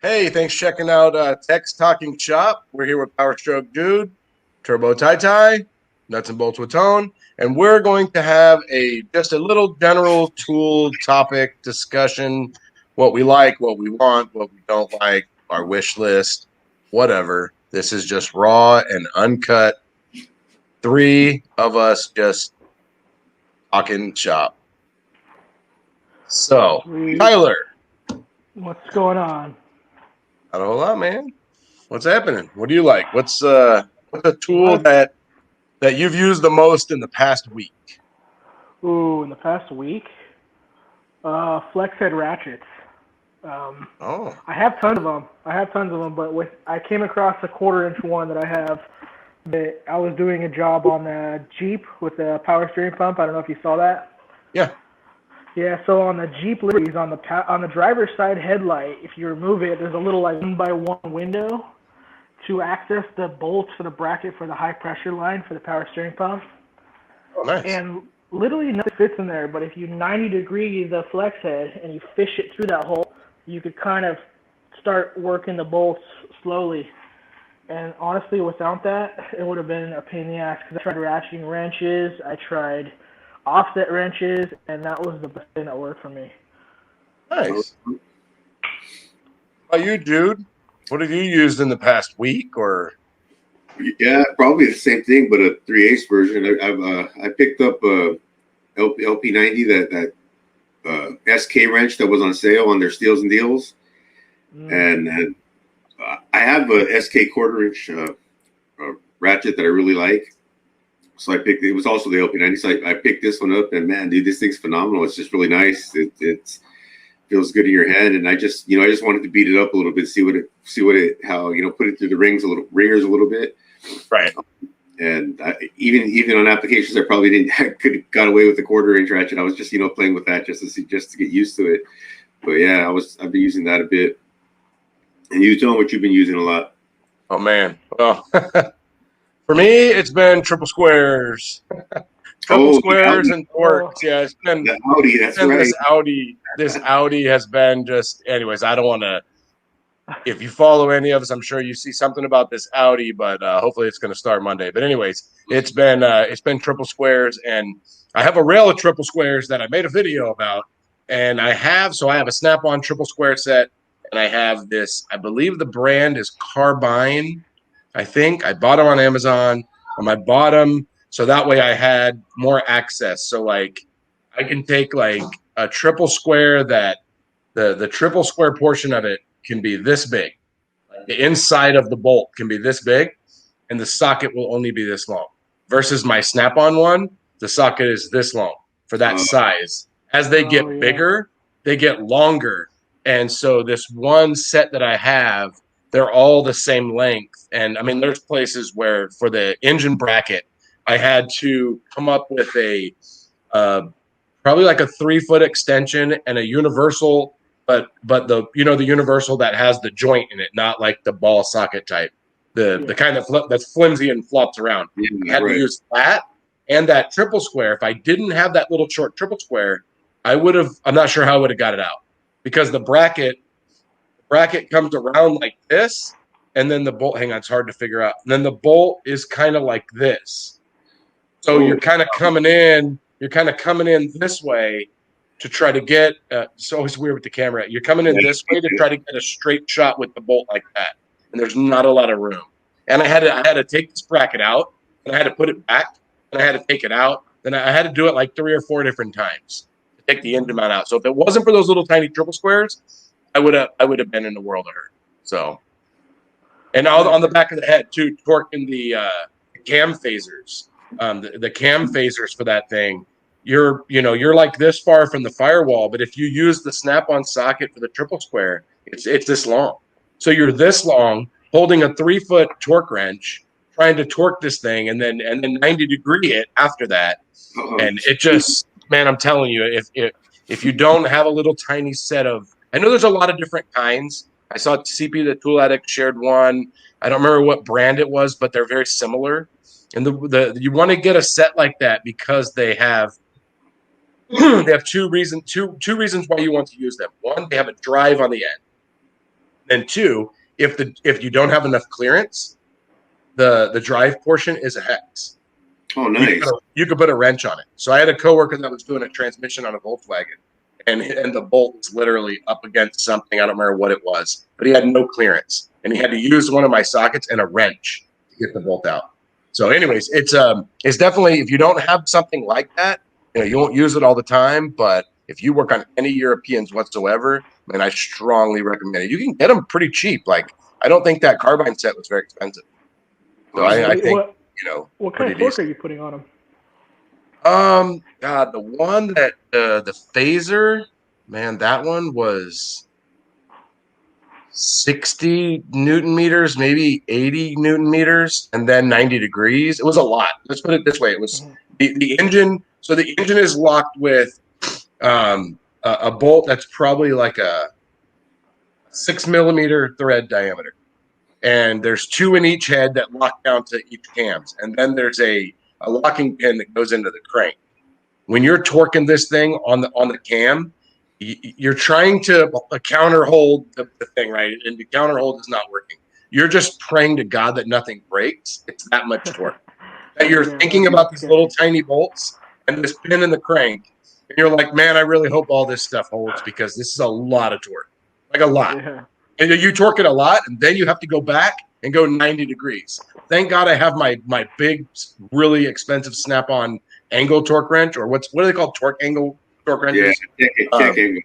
Hey, thanks for checking out Tech's Talking Shop. We're here with Powerstroke Jude, Turbo Tai Tai, Nuts and Bolts with Tone, and we're going to have just a little general tool topic discussion. What we like, what we want, what we don't like, our wish list, whatever. This is just raw and uncut. Three of us just talking shop. So, Sweet. Tyler, What's going on? not a whole lot, man. What's happening? What do you like? What's a tool What? that you've used the most in the past week? Ooh, in the past week, flex head ratchets. Oh, I have tons of them. But I came across a quarter-inch one that I have. That I was doing a job on the Jeep with the power steering pump. I don't know if you saw that. yeah. Yeah, so on the Jeep Liberties, on the driver's side headlight, if you remove it, there's a little like 1x1 window to access the bolts for the bracket for the high pressure line for the power steering pump. Oh, nice. And literally nothing fits in there. But if you 90-degree the flex head and you fish it through that hole, you could kind of start working the bolts slowly. And honestly, without that, it would have been a pain in the ass because I tried ratcheting wrenches, I tried offset wrenches, and that was the best thing that worked for me. Nice. How about you, Jude? What have you used in the past week or Yeah, probably the same thing, but a 3/8 version. I picked up a LP90 that SK wrench that was on sale on their Steals and Deals, and I have a SK quarter-inch ratchet that I really like. So I picked. It was also the LP90, so I picked this one up, and man, dude, this thing's phenomenal. It's just really nice. It feels good in your hand, and I just wanted to beat it up a little bit, how put it through the ringers a little bit. right? And even on applications, I probably could have got away with the quarter-inch ratchet. I was just playing with that just to get used to it. But yeah, I've been using that a bit. And you tell me what you've been using a lot. Oh man. Well, for me, it's been triple squares. Triple Oh, squares and Oh, torques. Yeah, the Audi. That's been right. this Audi. This Audi has been just anyways, I don't wanna if you follow any of us, I'm sure you see something about this Audi, but hopefully it's going to start Monday. But anyways, it's been triple squares, and I have a rail of triple squares that I made a video about, and I have a Snap-on triple square set, and I have this. I believe the brand is Carbine. I think I bought them on Amazon on my bottom, so that way I had more access. So like I can take like a triple square that the triple square portion of it can be this big. The inside of the bolt can be this big, and the socket will only be this long. Versus my Snap-on one, the socket is this long for that Uh, size. As they oh get yeah. bigger, they get longer. And so this one set that I have, they're all the same length. And I mean, there's places where for the engine bracket, I had to come up with a probably like a 3 foot extension and a universal, but the universal that has the joint in it, not like the ball socket type, the Yeah. kind that's flimsy and flops around. I yeah, had to right. use that and that triple square. If I didn't have that little short triple square, I would have. I'm not sure how I would have got it out because the bracket comes around like this, and then the bolt. Hang on, it's hard to figure out. And then the bolt is kind of like this. So Oh, you're kind of coming in this way to try to get, it's always weird with the camera. You're coming in this way to try to get a straight shot with the bolt like that. And there's not a lot of room. And I had to take this bracket out and I had to put it back and I had to take it out. Then I had to do it like 3 or 4 different times to take the end amount out. So if it wasn't for those little tiny triple squares, I would have been in the world of hurt. So, and on the back of the head too, torquing the cam phasers, the cam phasers for that thing. You're like this far from the firewall, but if you use the Snap-on socket for the triple square, it's this long. So you're this long holding a 3 foot torque wrench, trying to torque this thing, and then 90-degree it after that, oh, and it just, man, I'm telling you, if you don't have a little tiny set of, I know there's a lot of different kinds. I saw CP the Tool Addict shared one. I don't remember what brand it was, but they're very similar. And the you want to get a set like that because they have two reasons why you want to use them. One, they have a drive on the end. Then two, if you don't have enough clearance, the drive portion is a hex. Oh, nice. You could put a wrench on it. So I had a coworker that was doing a transmission on a Volkswagen, and the bolt was literally up against something. I don't remember what it was, but he had no clearance, and he had to use one of my sockets and a wrench to get the bolt out. So, anyways, it's definitely, if you don't have something like that, you won't use it all the time. But if you work on any Europeans whatsoever, man, I strongly recommend it. You can get them pretty cheap. Like, I don't think that carbine set was very expensive. So I think, what kind of torque are you putting on them? God, the one that the phaser, man, that one was 60 Newton meters, maybe 80 Newton meters, and then 90 degrees. It was a lot. Let's put it this way: it was the engine. So the engine is locked with a bolt that's probably like a 6 millimeter thread diameter, and there's two in each head that lock down to each cams, and then there's a locking pin that goes into the crank. When you're torquing this thing on the cam, you're trying to counter hold the thing, right? And the counter hold is not working. You're just praying to God that nothing breaks. It's that much torque. That you're thinking about these little tiny bolts and this pin in the crank, and you're like, man, I really hope all this stuff holds because this is a lot of torque, like a lot. Yeah. And you torque it a lot, and then you have to go back and go 90 degrees. Thank God I have my big, really expensive Snap-on angle torque wrench, or what are they called? Torque angle torque wrenches? Yeah, check angle.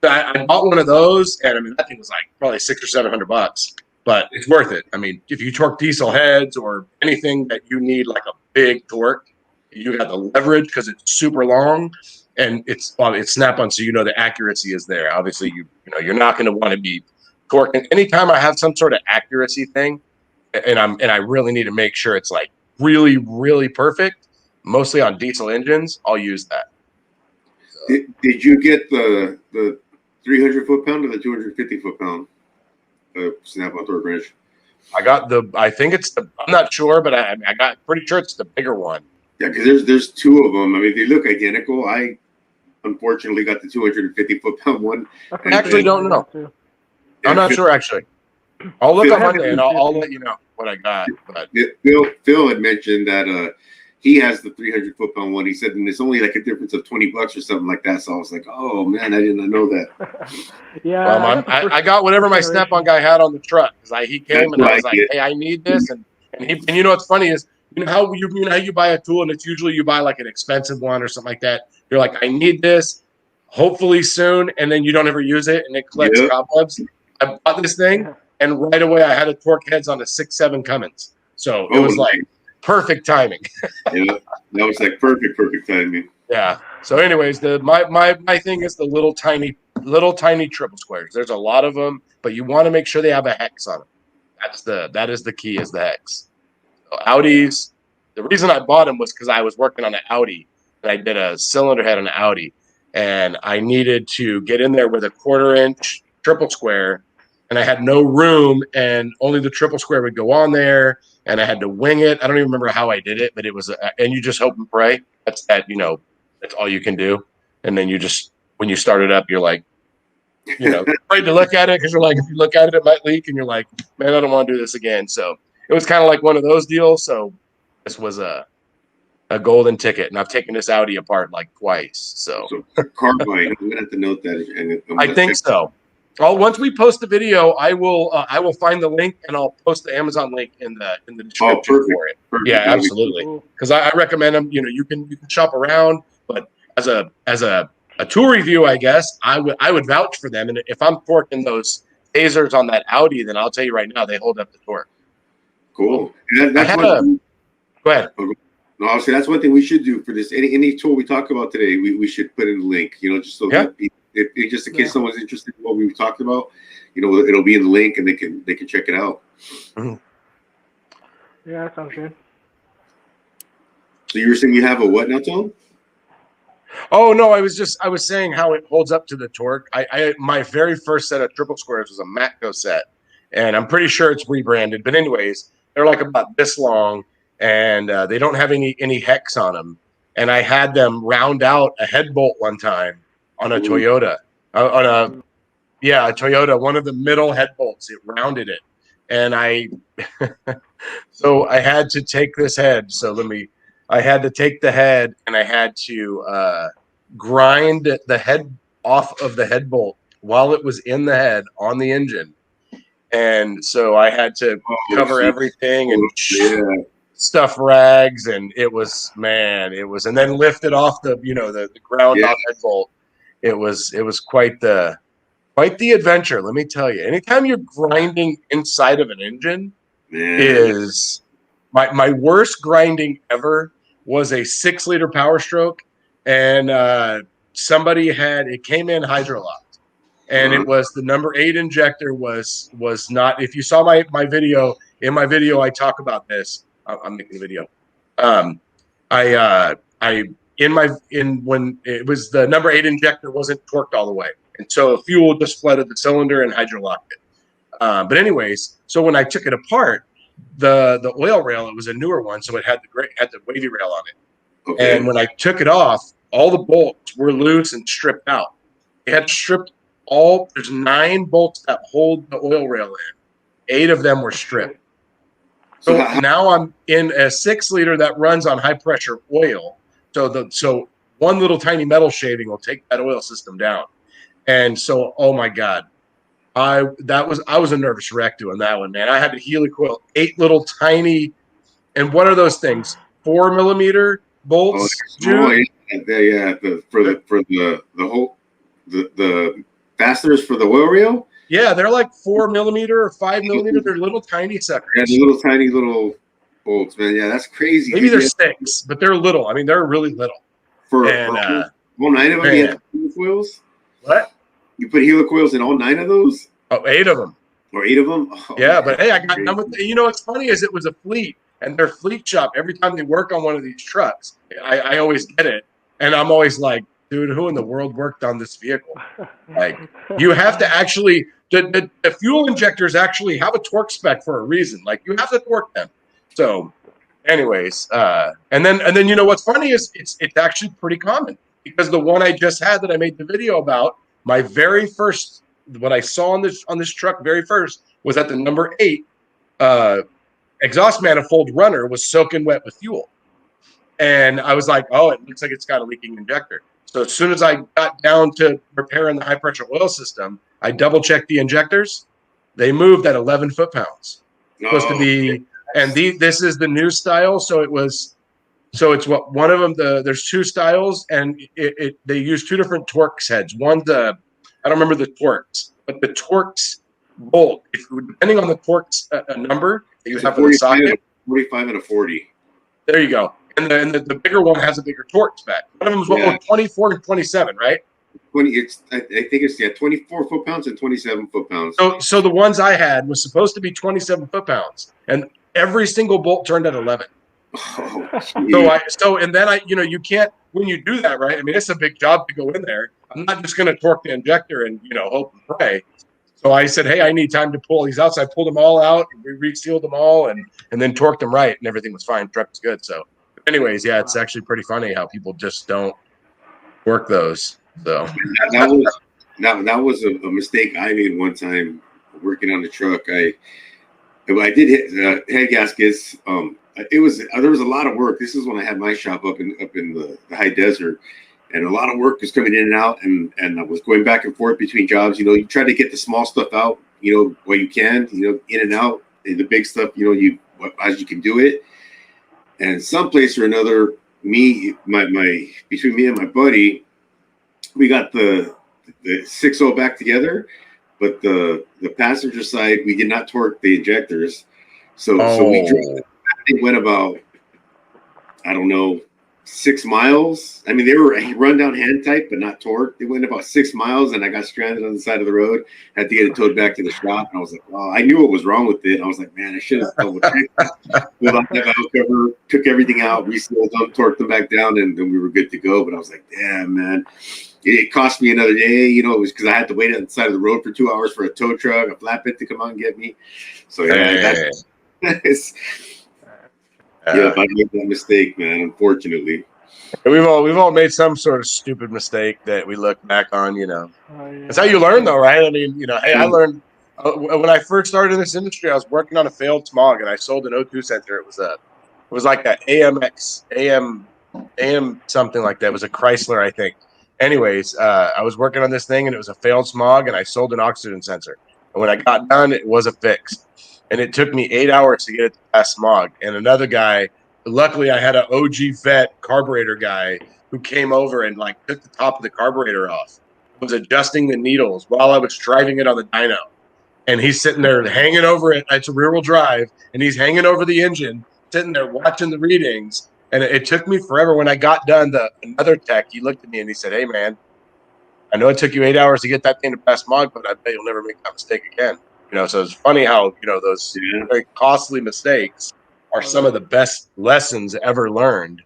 I bought one of those, and I mean that thing was like probably $600 or $700, but it's worth it. I mean, if you torque diesel heads or anything that you need like a big torque, you got the leverage because it's super long, and it's Snap-on, so the accuracy is there. Obviously, you're not going to want to be torquing. Anytime I have some sort of accuracy thing, and I really need to make sure it's like really, really perfect, mostly on diesel engines, I'll use that. So. Did you get the 300 foot-pound or the 250 foot-pound Snap-on torque wrench? I think it's I'm not sure, but I got pretty sure it's the bigger one. Yeah, because there's two of them. I mean, they look identical. I unfortunately got the 250 foot-pound one. I actually don't know. I'm not sure, actually. I'll look on Monday, and I'll let you know what I got. But Phil had mentioned that he has the 300 foot-pound one. He said, and it's only like a difference of $20 or something like that. So I was like, oh, man, I didn't know that. Yeah. Well, I got whatever my Snap-on guy had on the truck. Because he came, and I was like, hey, I need this. And what's funny is, how you buy a tool, and it's usually you buy like an expensive one or something like that. You're like, I need this, hopefully soon, and then you don't ever use it, and it collects cobwebs. I bought this thing, and right away I had a torque heads on a 6.7 Cummins. So it was like perfect timing. Yeah, that was like perfect timing. Yeah. So anyways, my thing is the little tiny triple squares. There's a lot of them, but you want to make sure they have a hex on them. That is the key, is the hex. So Audis, the reason I bought them was because I was working on an Audi, and I did a cylinder head on an Audi, and I needed to get in there with a 1/4 inch triple square, and I had no room, and only the triple square would go on there, and I had to wing it. I don't even remember how I did it, but it was, and you just hope and pray. That's all you can do. And then when you start it up, you're like, afraid to look at it, because you're like, if you look at it, it might leak, and you're like, man, I don't want to do this again. So it was kind of like one of those deals. So this was a golden ticket, and I've taken this Audi apart like twice. So carbine, I'm gonna have to note that. I think so. Once we post the video, I will find the link, and I'll post the Amazon link in the description for it. Perfect. Yeah, absolutely. Because I recommend them. You can shop around, but as a tool review, I guess I would vouch for them. And if I'm torquing those phasers on that Audi, then I'll tell you right now, they hold up the torque. Cool. Go ahead. No, I'll say that's one thing we should do for this. Any tool we talk about today, we should put in the link. Just so that if just in case someone's interested in what we've talked about, it'll be in the link, and they can check it out. Mm-hmm. Yeah, that sounds good. So you were saying you have a what now, Tom? Oh no, I was saying how it holds up to the torque. My very first set of triple squares was a Matco set, and I'm pretty sure it's rebranded. But anyways, they're like about this long, and they don't have any hex on them. And I had them round out a head bolt one time on a Toyota, on Yeah, a Toyota, one of the middle head bolts. It rounded it, and so I had to take this head. I had to take the head, and I had to grind the head off of the head bolt while it was in the head on the engine. And so I had to cover everything and stuff rags, and it was, and then lift it off the ground off head bolt. It was quite the adventure, let me tell you. Anytime you're grinding inside of an engine is my worst grinding ever was a 6-liter Powerstroke, and somebody it came in hydrolocked. And it was the number 8 injector was not. If you saw my video, in my video I talk about this. I'm making a video. When it was the number 8 injector wasn't torqued all the way, and so fuel just flooded the cylinder and hydrolocked it. But anyways, so when I took it apart, the oil rail, it was a newer one, so it had the wavy rail on it. Okay. And when I took it off, all the bolts were loose and stripped out. It had stripped there's 9 bolts that hold the oil rail in. 8 of them were stripped. So now I'm in a 6-liter that runs on high pressure oil. So one little tiny metal shaving will take that oil system down. And so, oh my God, I was a nervous wreck doing that one, man. I had to helicoil 8 little tiny, and what are those things? 4 millimeter bolts. For the fasteners for the oil reel. Yeah, they're like 4 millimeter or 5 millimeter. They're little tiny suckers. Yeah, the little tiny bolts, man. Yeah, that's crazy. Maybe they're 6, but they're little. I mean, they're really little. For all 9 of them, you had helicoils? What? You put helicoils in all 9 of those? Oh, 8 of them. Or 8 of them? Oh, yeah, but hey, I got done with what's funny is it was a fleet, and their fleet shop, every time they work on one of these trucks, I always get it. And I'm always like, dude, who in the world worked on this vehicle? Like, you have to actually, the fuel injectors actually have a torque spec for a reason. Like, you have to torque them. So, anyways, and then you know what's funny is it's actually pretty common, because the one I just had that I made the video about, my very first, what I saw on this truck very first was that the number 8 exhaust manifold runner was soaking wet with fuel. And I was like, oh, it looks like it's got a leaking injector. So as soon as I got down to repairing the high pressure oil system, I double checked the injectors. They moved at 11 foot-pounds. Supposed to be, and this is the new style. So it's what one of them. There's 2 styles, and they use 2 different Torx heads. One, I don't remember the Torx, but the Torx bolt, depending on the Torx number that you have for the socket, 45 and a 40. There you go. And the bigger one has a bigger torque spec. One of them is 24 and 27, right? 20. I think it's 24 foot-pounds and 27 foot-pounds. So the ones I had was supposed to be 27 foot-pounds, and every single bolt turned at 11. So and then you can't, when you do that, right? I mean, it's a big job to go in there. I'm not just going to torque the injector and hope and pray. So I said, hey, I need time to pull these out. So I pulled them all out, we resealed them all, and then torqued them right, and everything was fine. Truck was good. So, anyways, yeah, it's actually pretty funny how people just don't work those. So that was a mistake I made one time working on the truck. I did hit head gaskets. There was a lot of work. This is when I had my shop up in the high desert. And a lot of work was coming in and out, and I was going back and forth between jobs. You try to get the small stuff out, where you can, in and out. And the big stuff, as you can do it. And someplace or another, between me and my buddy, we got the 6.0 back together, but the passenger side, we did not torque the injectors. So we drove. It went about, I don't know, 6 miles. I mean, they were run down hand type, but not torqued. It went about 6 miles, and I got stranded on the side of the road. Had to get it towed back to the shop, and I was like, "Oh, I knew what was wrong with it." I was like, "Man, I should have double checked." Pulled out the valve cover, took everything out, resealed them, torqued them back down, and then we were good to go. But I was like, "Damn, man." It cost me another day, it was because I had to wait on the side of the road for 2 hours for a tow truck, a flatbed to come out and get me. So yeah, I made that mistake, man. Unfortunately. We've all made some sort of stupid mistake that we look back on. Oh, yeah. That's how you learn, though, right? I mean, hey, I Yeah. learned when I first started in this industry. I was working on a failed smog, and I sold an O2 sensor. It was like that AM something like that. It was a Chrysler, I think. Anyways, I was working on this thing, and it was a failed smog, and I sold an oxygen sensor. And when I got done, it was a fix, and it took me 8 hours to get it to pass smog. And another guy, luckily, I had an OG vet carburetor guy who came over and like took the top of the carburetor off, was adjusting the needles while I was driving it on the dyno. And he's sitting there hanging over it. It's a rear wheel drive, and he's hanging over the engine, sitting there watching the readings. And it took me forever. When I got done, another tech, he looked at me and he said, "Hey, man, I know it took you 8 hours to get that thing to pass smog, but I bet you'll never make that mistake again." So it's funny how, those Yeah. very costly mistakes are some of the best lessons ever learned.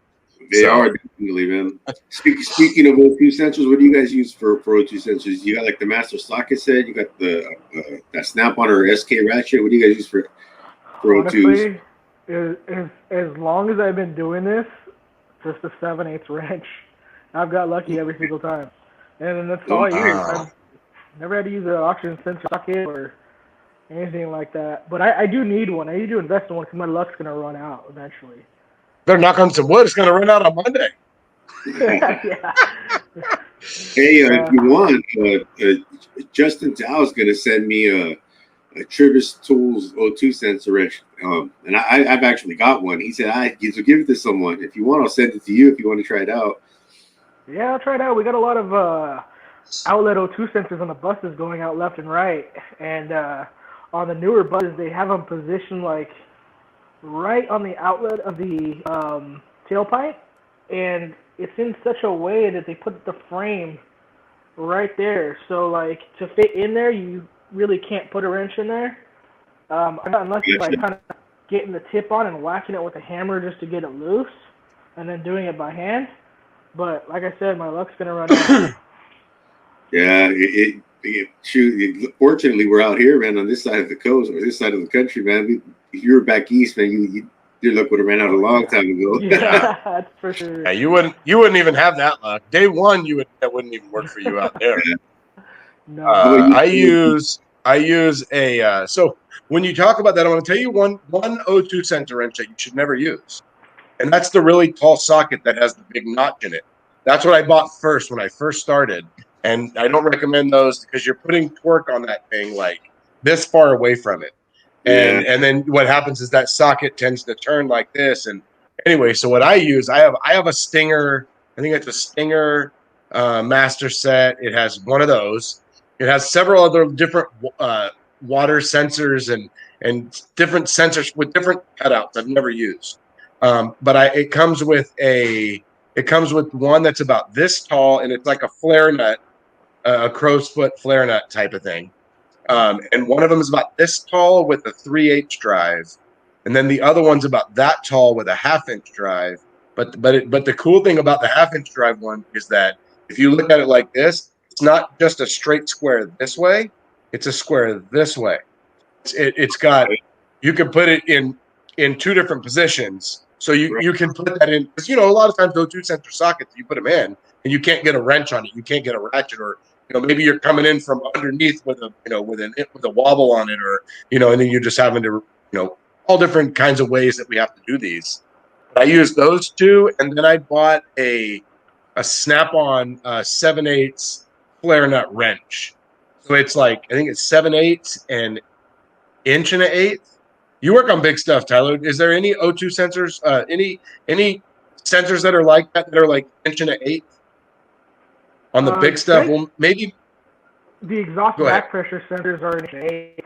They are definitely, man. Speaking of O2 sensors, what do you guys use for O2 sensors? You got like the master socket set. You got the that snap-on or SK ratchet. What do you guys use for O2s? Honestly, as long as I've been doing this, just a 7/8 wrench. I've got lucky every single time, and that's all I use. I've never had to use an oxygen sensor socket or anything like that. But I do need one. I need to invest in one because my luck's gonna run out eventually. Better knock on some wood. It's going to run out on Monday. Yeah. Hey, if you want, Justin Dow is going to send me a Tribus Tools O2 sensor wrench, and I've actually got one. He said I give it to someone. If you want, I'll send it to you if you want to try it out. Yeah, I'll try it out. We got a lot of outlet O2 sensors on the buses going out left and right, and on the newer buses they have them positioned like right on the outlet of the tailpipe, and it's in such a way that they put the frame right there. So like to fit in there, you really can't put a wrench in there. I got unlucky by kind of getting the tip on and whacking it with a hammer just to get it loose, and then doing it by hand. But like I said, my luck's gonna run out. Yeah, fortunately, we're out here, man, on this side of the coast or this side of the country, man. If you were back east, man, your luck would have ran out a long time ago. Yeah, that's for sure. Yeah, you wouldn't even have that luck. Day one, that wouldn't even work for you out there. No. I use a so when you talk about that, I want to tell you one O2 sensor wrench that you should never use, and that's the really tall socket that has the big notch in it. That's what I bought first when I first started, and I don't recommend those because you're putting torque on that thing like this far away from it. And then what happens is that socket tends to turn like this. And anyway, so what I use, I have a Stinger. I think it's a Stinger master set. It has one of those. It has several other different water sensors and different sensors with different cutouts I've never used. But it comes with one that's about this tall, and it's like a flare nut, a crow's foot flare nut type of thing. And one of them is about this tall with a 3/8 drive, and then the other one's about that tall with a 1/2-inch drive. But the cool thing about the 1/2-inch drive one is that if you look at it like this, it's not just a straight square this way; it's a square this way. It's got, you can put it in two different positions, so you can put that in because a lot of times those O2 sensor sockets you put them in and you can't get a wrench on it, you can't get a ratchet, or maybe you're coming in from underneath with a wobble on it, or and then you're just having to all different kinds of ways that we have to do these. But I used those two, and then I bought a snap-on 7/8 flare nut wrench. So it's like I think it's 7/8 and inch and an eighth. You work on big stuff, Tyler. Is there any O2 sensors? Any sensors that are like that are like inch and an eighth on the big stuff? Well, maybe the exhaust back pressure sensors are in 8.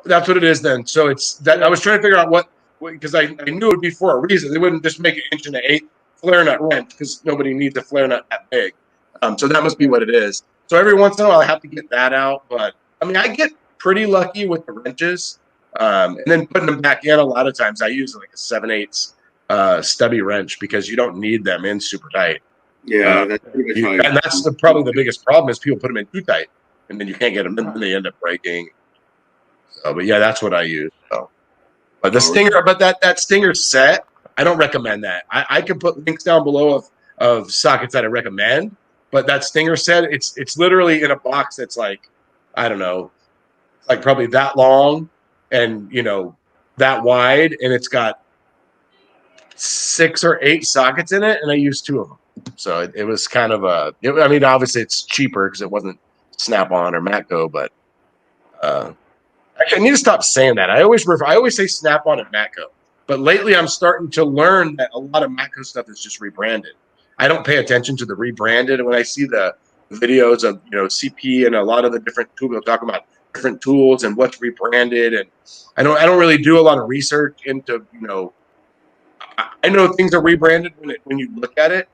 That's what it is then. So it's that I was trying to figure out what because I knew it would be for a reason. They wouldn't just make an inch and an eighth flare nut wrench because nobody needs a flare nut that big. So that must be what it is. So every once in a while I have to get that out, but I mean I get pretty lucky with the wrenches, and then putting them back in. A lot of times I use like a 7/8 stubby wrench because you don't need them in super tight. Yeah, that's pretty much and that's probably the biggest problem is people put them in too tight, and then you can't get them in, and they end up breaking. So, but yeah, that's what I use. So, but the Stinger, but that Stinger set, I don't recommend that. I can put links down below of of sockets that I recommend. But that Stinger set, it's literally in a box that's like, I don't know, like probably that long and that wide, and it's got 6 or 8 sockets in it, and I used 2 of them. So it was kind of I mean, obviously it's cheaper because it wasn't Snap-on or Matco, but actually I need to stop saying that. I always say Snap-on and Matco, but lately I'm starting to learn that a lot of Matco stuff is just rebranded. I don't pay attention to the rebranded. When I see the videos of CP and a lot of the different tools, they'll talk about different tools and what's rebranded, and I don't really do a lot of research into I know things are rebranded when you look at it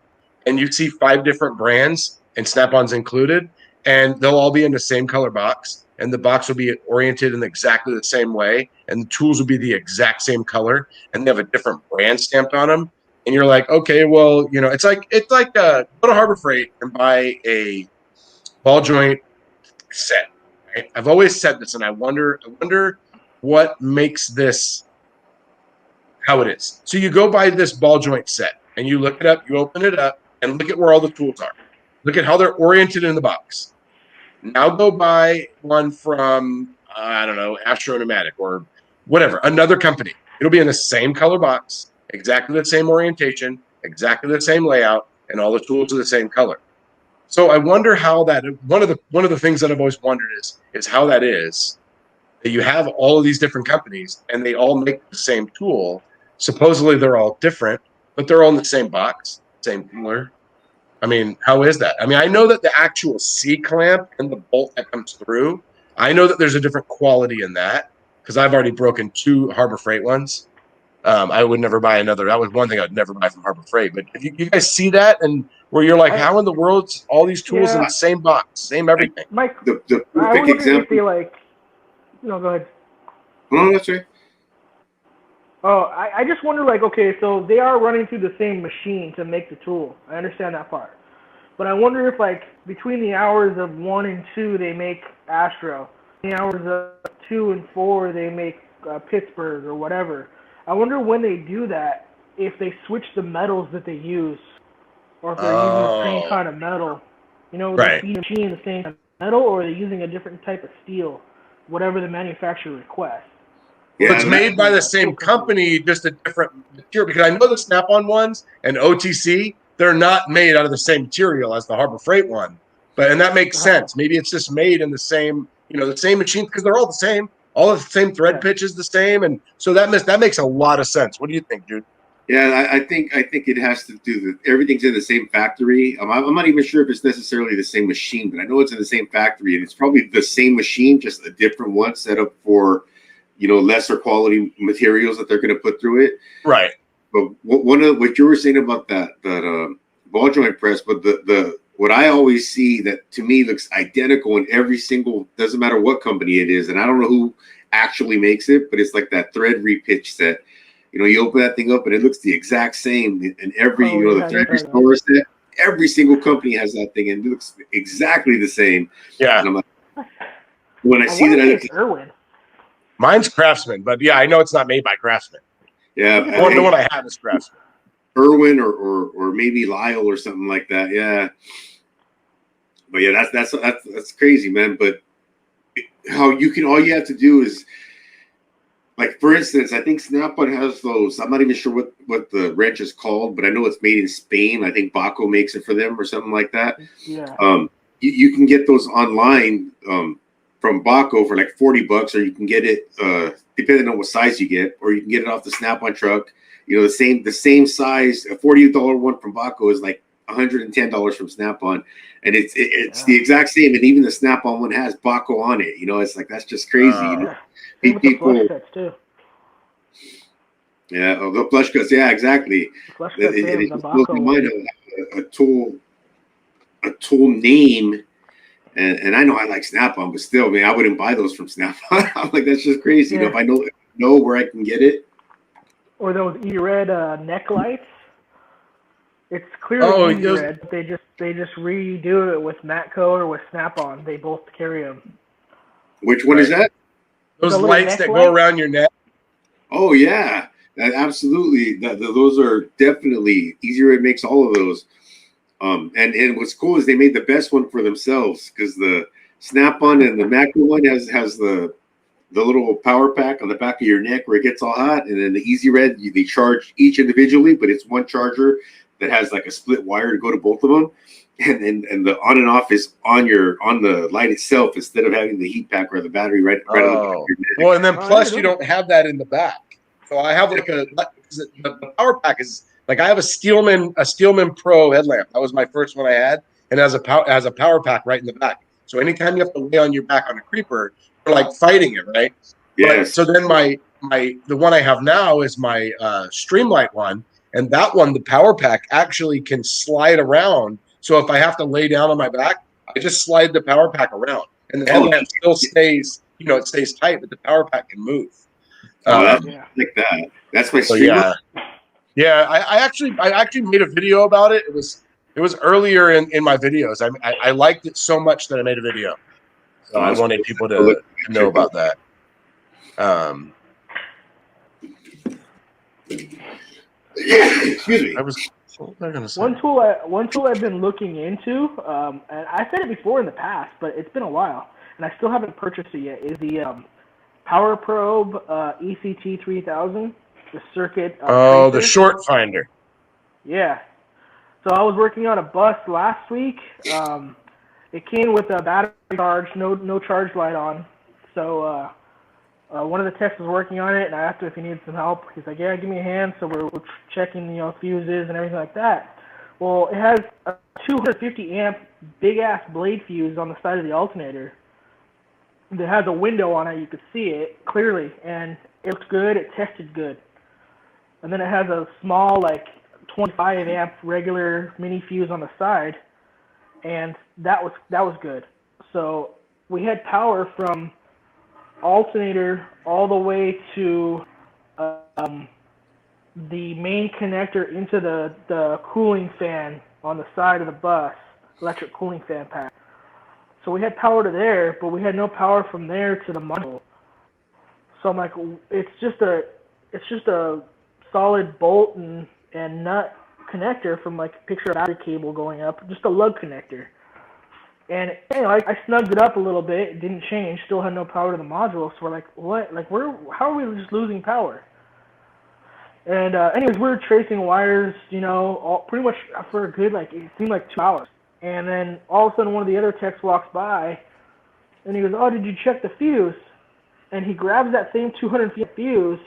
and you see 5 different brands and Snap-on's included, and they'll all be in the same color box, and the box will be oriented in exactly the same way, and the tools will be the exact same color, and they have a different brand stamped on them. And you're like, okay, well, it's like go to Harbor Freight and buy a ball joint set. Right? I've always said this, and I wonder what makes this how it is. So you go buy this ball joint set and you look it up, you open it up and look at where all the tools are. Look at how they're oriented in the box. Now go buy one from, I don't know, Astro Pneumatic or whatever, another company. It'll be in the same color box, exactly the same orientation, exactly the same layout, and all the tools are the same color. So I wonder how that, one of the things that I've always wondered is how that is that you have all of these different companies and they all make the same tool. Supposedly they're all different, but they're all in the same box, same cooler. I mean, how is that? I mean, I know that the actual C-clamp and the bolt that comes through, I know that there's a different quality in that because I've already broken 2 Harbor Freight ones. I would never buy another. That was one thing I'd never buy from Harbor Freight. But if you guys see that and where you're like, how in the world's all these tools in the same box, same everything? Mike, The I perfect wonder example. if they no, go ahead. No, that's right. Oh, I just wonder, okay, so they are running through the same machine to make the tool. I understand that part. But I wonder if, between the hours of 1 and 2, they make Astro. The hours of 2 and 4, they make Pittsburgh or whatever. I wonder when they do that, if they switch the metals that they use, or if they're using the same kind of metal. Right. The machine the same kind of metal, or are they using a different type of steel, whatever the manufacturer requests. Well, it's made by the same company, just a different material. Because I know the Snap-on ones and OTC, they're not made out of the same material as the Harbor Freight one. And that makes sense. Maybe it's just made in the same, the same machine because they're all the same. All of the same thread pitch is the same, and so that makes a lot of sense. What do you think, Jude? Yeah, I think it has to do everything's in the same factory. I'm not even sure if it's necessarily the same machine, but I know it's in the same factory, and it's probably the same machine, just a different one set up for lesser quality materials that they're going to put through it. Right. But one of what you were saying about that ball joint press, but the what I always see that to me looks identical in every single, doesn't matter what company it is, and I don't know who actually makes it, but it's like that thread repitch set. You open that thing up and it looks the exact same in every, the thread restore set. Every single company has that thing and it looks exactly the same. Yeah. And I'm like, when I see that, it's Irwin. Mine's Craftsman, but yeah, I know it's not made by Craftsman. Yeah. The one I have is Craftsman. Irwin or maybe Lyle or something like that. Yeah. But yeah, that's crazy, man. But all you have to do is, like, for instance, I think Snap-on has those. I'm not even sure what the wrench is called, but I know it's made in Spain. I think Baco makes it for them or something like that. Yeah. You can get those online from Baco for like $40, or you can get it depending on what size you get, or you can get it off the Snap-on truck. The same size. A $40 one from Baco is like $110 from Snap-on, and it's the exact same. And even the Snap-on one has Baco on it. It's like, that's just crazy. Same with the flush sets too. Yeah, the flush cuts. Yeah, exactly. Flush cuts it blows my mind a tool name, and I know I like Snap-on, but still, man, I wouldn't buy those from Snap-on. I'm like, that's just crazy. If I know where I can get it. Or those E-Red neck lights. It's clearly E-Red, but they just redo it with Matco or with Snap-on. They both carry them. Which one is that? Those lights that go around your neck. Oh yeah, absolutely. Those are definitely easier. It makes all of those. And what's cool is they made the best one for themselves, because the Snap-on and the Macro one has the little power pack on the back of your neck where it gets all hot, and then the Easy Red, they charge each individually, but it's one charger that has like a split wire to go to both of them, and the on and off is on the light itself, instead of having the heat pack or the battery right on the back of your neck. Well, and then plus you don't have that in the back. So I have like the power pack is like, I have a Steelman Pro headlamp. That was my first one I had, and it has a power pack right in the back. So anytime you have to lay on your back on a creeper, you're like fighting it, right? Yes. But, so then the one I have now is my Streamlight one, and that one, the power pack actually can slide around. So if I have to lay down on my back, I just slide the power pack around, and the headlamp still stays, it stays tight, but the power pack can move. That's like that. That's my Streamlight. Yeah. I actually made a video about it. It was earlier in my videos. I liked it so much that I made a video. So I wanted people to know about that. Excuse me. One tool I've been looking into, and I said it before in the past, but it's been a while, and I still haven't purchased it yet, is the Powerstroke ECT 3000, the circuit. The short finder. Yeah. So I was working on a bus last week. It came with a battery charge, no charge light on. So one of the techs was working on it, and I asked him if he needed some help. He's like, "Yeah, give me a hand." So we're checking, fuses and everything like that. Well, it has a 250 amp big ass blade fuse on the side of the alternator. That has a window on it. You could see it clearly, and it looks good. It tested good. And then it has a small, like 25 amp regular mini fuse on the side, and that was good. So we had power from alternator all the way to the main connector into the cooling fan on the side of the bus, electric cooling fan pack. So we had power to there, but we had no power from there to the module. So I'm like, it's just a solid bolt and nut connector from like a picture of battery cable going up, just a lug connector. And I snugged it up a little bit. It didn't change. Still had no power to the module. So we're like, what? Like, how are we just losing power? And anyways, we were tracing wires, pretty much for a good, it seemed like 2 hours. And then all of a sudden, one of the other techs walks by, and he goes, "Oh, did you check the fuse?" And he grabs that same 200 feet fuse,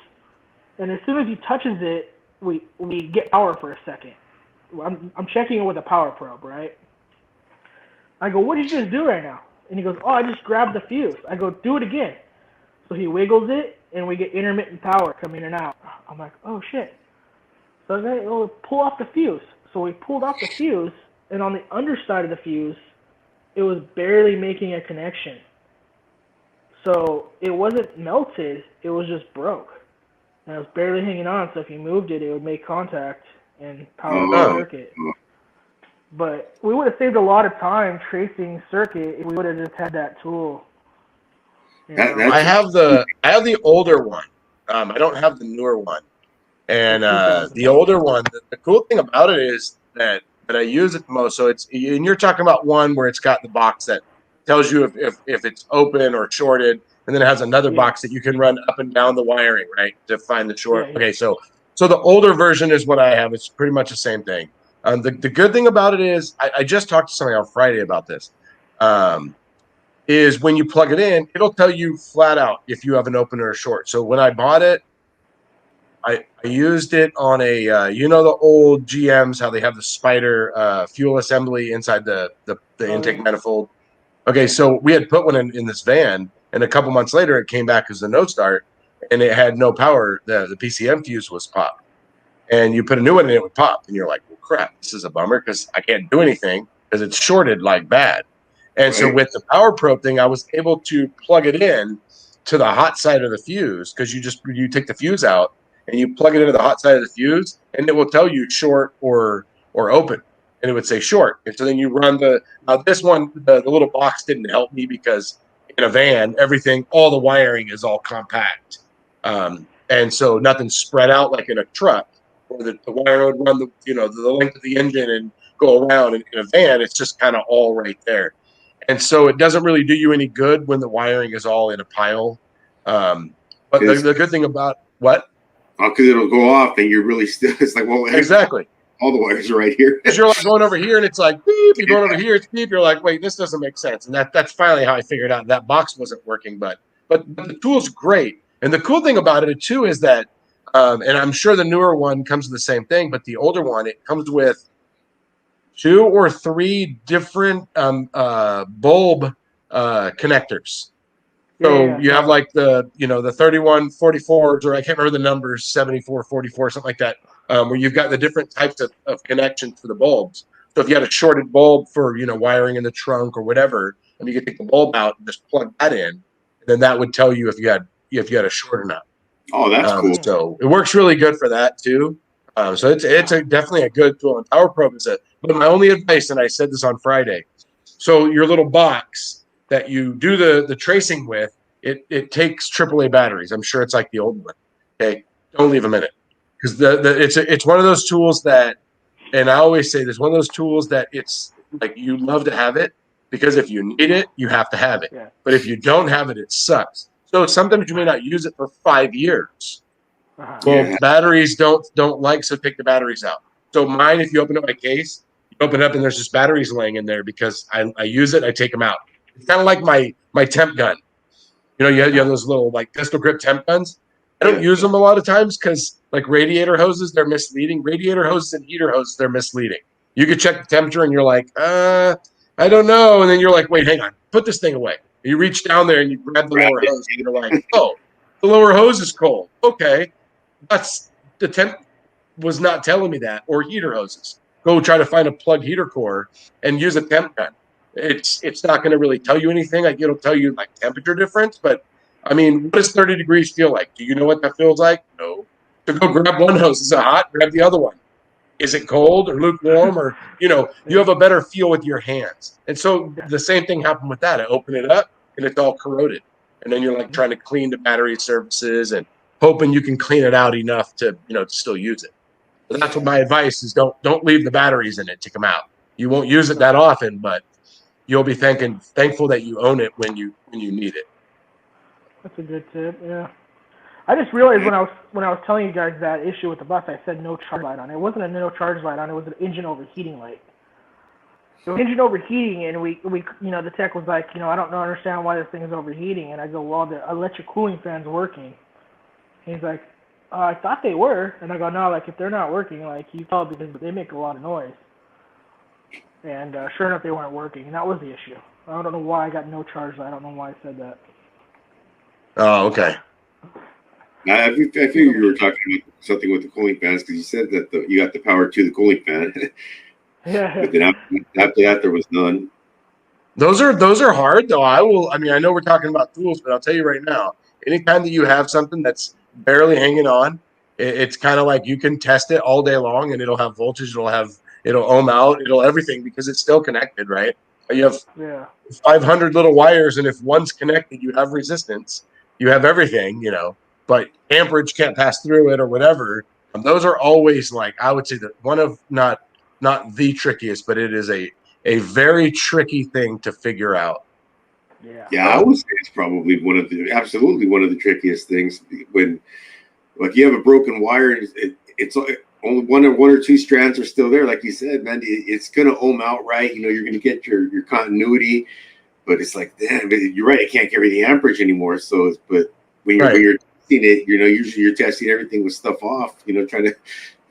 and as soon as he touches it, we get power for a second. I'm checking it with a power probe, right? I go, "What did you just do right now?" And he goes, "Oh, I just grabbed the fuse." I go, "Do it again." So he wiggles it, and we get intermittent power coming in and out. I'm like, "Oh, shit." So I was like, "Oh, pull off the fuse." So we pulled off the fuse, and on the underside of the fuse, it was barely making a connection. So it wasn't melted, it was just broke. And it was barely hanging on, so if you moved it, it would make contact and power the circuit. But we would have saved a lot of time tracing circuit if we would have just had that tool. I have the older one. I don't have the newer one. And the older one, the cool thing about it is that I use it the most. So and you're talking about one where it's got the box that tells you if it's open or shorted, and then it has another box that you can run up and down the wiring, right, to find the short. Okay, so the older version is what I have. It's pretty much the same thing. The good thing about it is I just talked to somebody on Friday about this. Is when you plug it in, it'll tell you flat out if you have an open or a short. So when I bought it, I used it on a the old GMs, how they have the spider fuel assembly inside the intake manifold. Okay, so we had put one in this van, and a couple months later it came back as a no start, and it had no power. The PCM fuse was popped, and you put a new one in, it would pop, and you're like, well, crap, this is a bummer because I can't do anything because it's shorted like bad. And so with the power probe thing, I was able to plug it in to the hot side of the fuse, because you take the fuse out and you plug it into the hot side of the fuse, and it will tell you short or open, and it would say short. And so then you run this one, the little box didn't help me because in a van, all the wiring is all compact. And so nothing's spread out like in a truck, where the wire would run the length of the engine, and go around in a van. It's just kind of all right there. And so it doesn't really do you any good when the wiring is all in a pile. But the good thing about what? Because it'll go off and you're really still. It's like, well, Exactly. All the wires are right here. Because you're like going over here and it's like beep. You're going over here, it's beep. You're like, wait, this doesn't make sense. And that's finally how I figured out that box wasn't working. But the tool's great. And the cool thing about it too is that, and I'm sure the newer one comes with the same thing, but the older one, it comes with 2 or 3 different bulb connectors. So you have like the 3144s, or I can't remember the numbers, 7444, something like that, where you've got the different types of connections for the bulbs. So if you had a shorted bulb for, wiring in the trunk or whatever, and you could take the bulb out and just plug that in, and then that would tell you if you had a short or not. Oh, that's cool. So it works really good for that too. So it's definitely a good tool. And PowerProbe is it. But my only advice, and I said this on Friday, so your little box that you do the tracing with, it takes AAA batteries. I'm sure it's like the old one. Okay, don't leave them in it, because it's one of those tools that, and I always say this, one of those tools that it's like you love to have it, because if you need it, you have to have it. Yeah. But if you don't have it, it sucks. So sometimes you may not use it for 5 years. Well, batteries don't like, so take the batteries out. So mine, if you open up my case, you open it up and there's just batteries laying in there because I use it, I take them out. It's kind of like my temp gun. You have those little like pistol grip temp guns. I don't use them a lot of times because like radiator hoses, they're misleading. Radiator hoses and heater hoses, they're misleading. You could check the temperature and you're like, I don't know. And then you're like, wait, hang on, put this thing away. And you reach down there and you grab the lower hose and you're like, oh, the lower hose is cold. Okay. That's the temp was not telling me that. Or heater hoses. Go try to find a plug heater core and use a temp gun. It's not going to really tell you anything. Like it'll tell you like temperature difference, but I mean, what does 30 degrees feel like? Do you know what that feels like? No. So go grab one hose. Is it hot? Grab the other one. Is it cold or lukewarm? Or you have a better feel with your hands. And so the same thing happened with that. I open it up and it's all corroded, and then you're like trying to clean the battery surfaces and hoping you can clean it out enough to to still use it. But that's what my advice is. Don't leave the batteries in it. Take them out. You won't use it that often, but you'll be thankful that you own it when you need it. That's a good tip. Yeah. I just realized when I was telling you guys that issue with the bus, I said no charge light on it. It wasn't a no charge light on it. It was an engine overheating light. So engine overheating, and we the tech was like, I don't understand why this thing is overheating. And I go, well, the electric cooling fan's working. And he's like, I thought they were. And I go, no, like if they're not working, like you tell, because they make a lot of noise. And sure enough, they weren't working, and that was the issue. I don't know why I got no charge light. I don't know why I said that. Oh, okay. I figured you were talking about something with the cooling fans, because you said that you got the power to the cooling fan. Yeah. But then after that, there was none. Those are hard though. I know we're talking about tools, but I'll tell you right now, anytime that you have something that's barely hanging on, it's kind of like you can test it all day long and it'll have voltage, it'll ohm out, it'll everything, because it's still connected, right? You have 500 little wires, and if one's connected, you have resistance, you have everything, but amperage can't pass through it or whatever. Those are always, like, I would say that one of not the trickiest, but it is a very tricky thing to figure out. Yeah, I would say it's probably absolutely one of the trickiest things. When like you have a broken wire, it's only one or two strands are still there. Like you said, man, it's gonna ohm out, right? You're gonna get your continuity, but it's like, damn, you're right. It can't carry the amperage anymore. So, but when you're testing it, usually you're testing everything with stuff off. Trying to,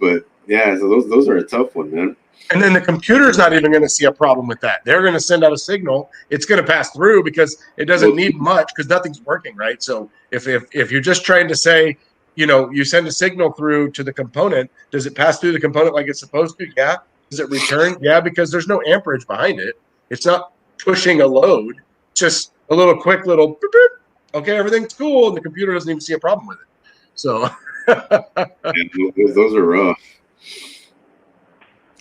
but yeah, so those are a tough one, man. And then the computer's not even going to see a problem with that. They're going to send out a signal. It's going to pass through because it doesn't need much, because nothing's working, right? So if you're just trying to say, you send a signal through to the component, does it pass through the component like it's supposed to? Yeah. Does it return? Yeah, because there's no amperage behind it. It's not pushing a load. Just a little quick little boop, boop. Okay, everything's cool, and the computer doesn't even see a problem with it. So those are rough.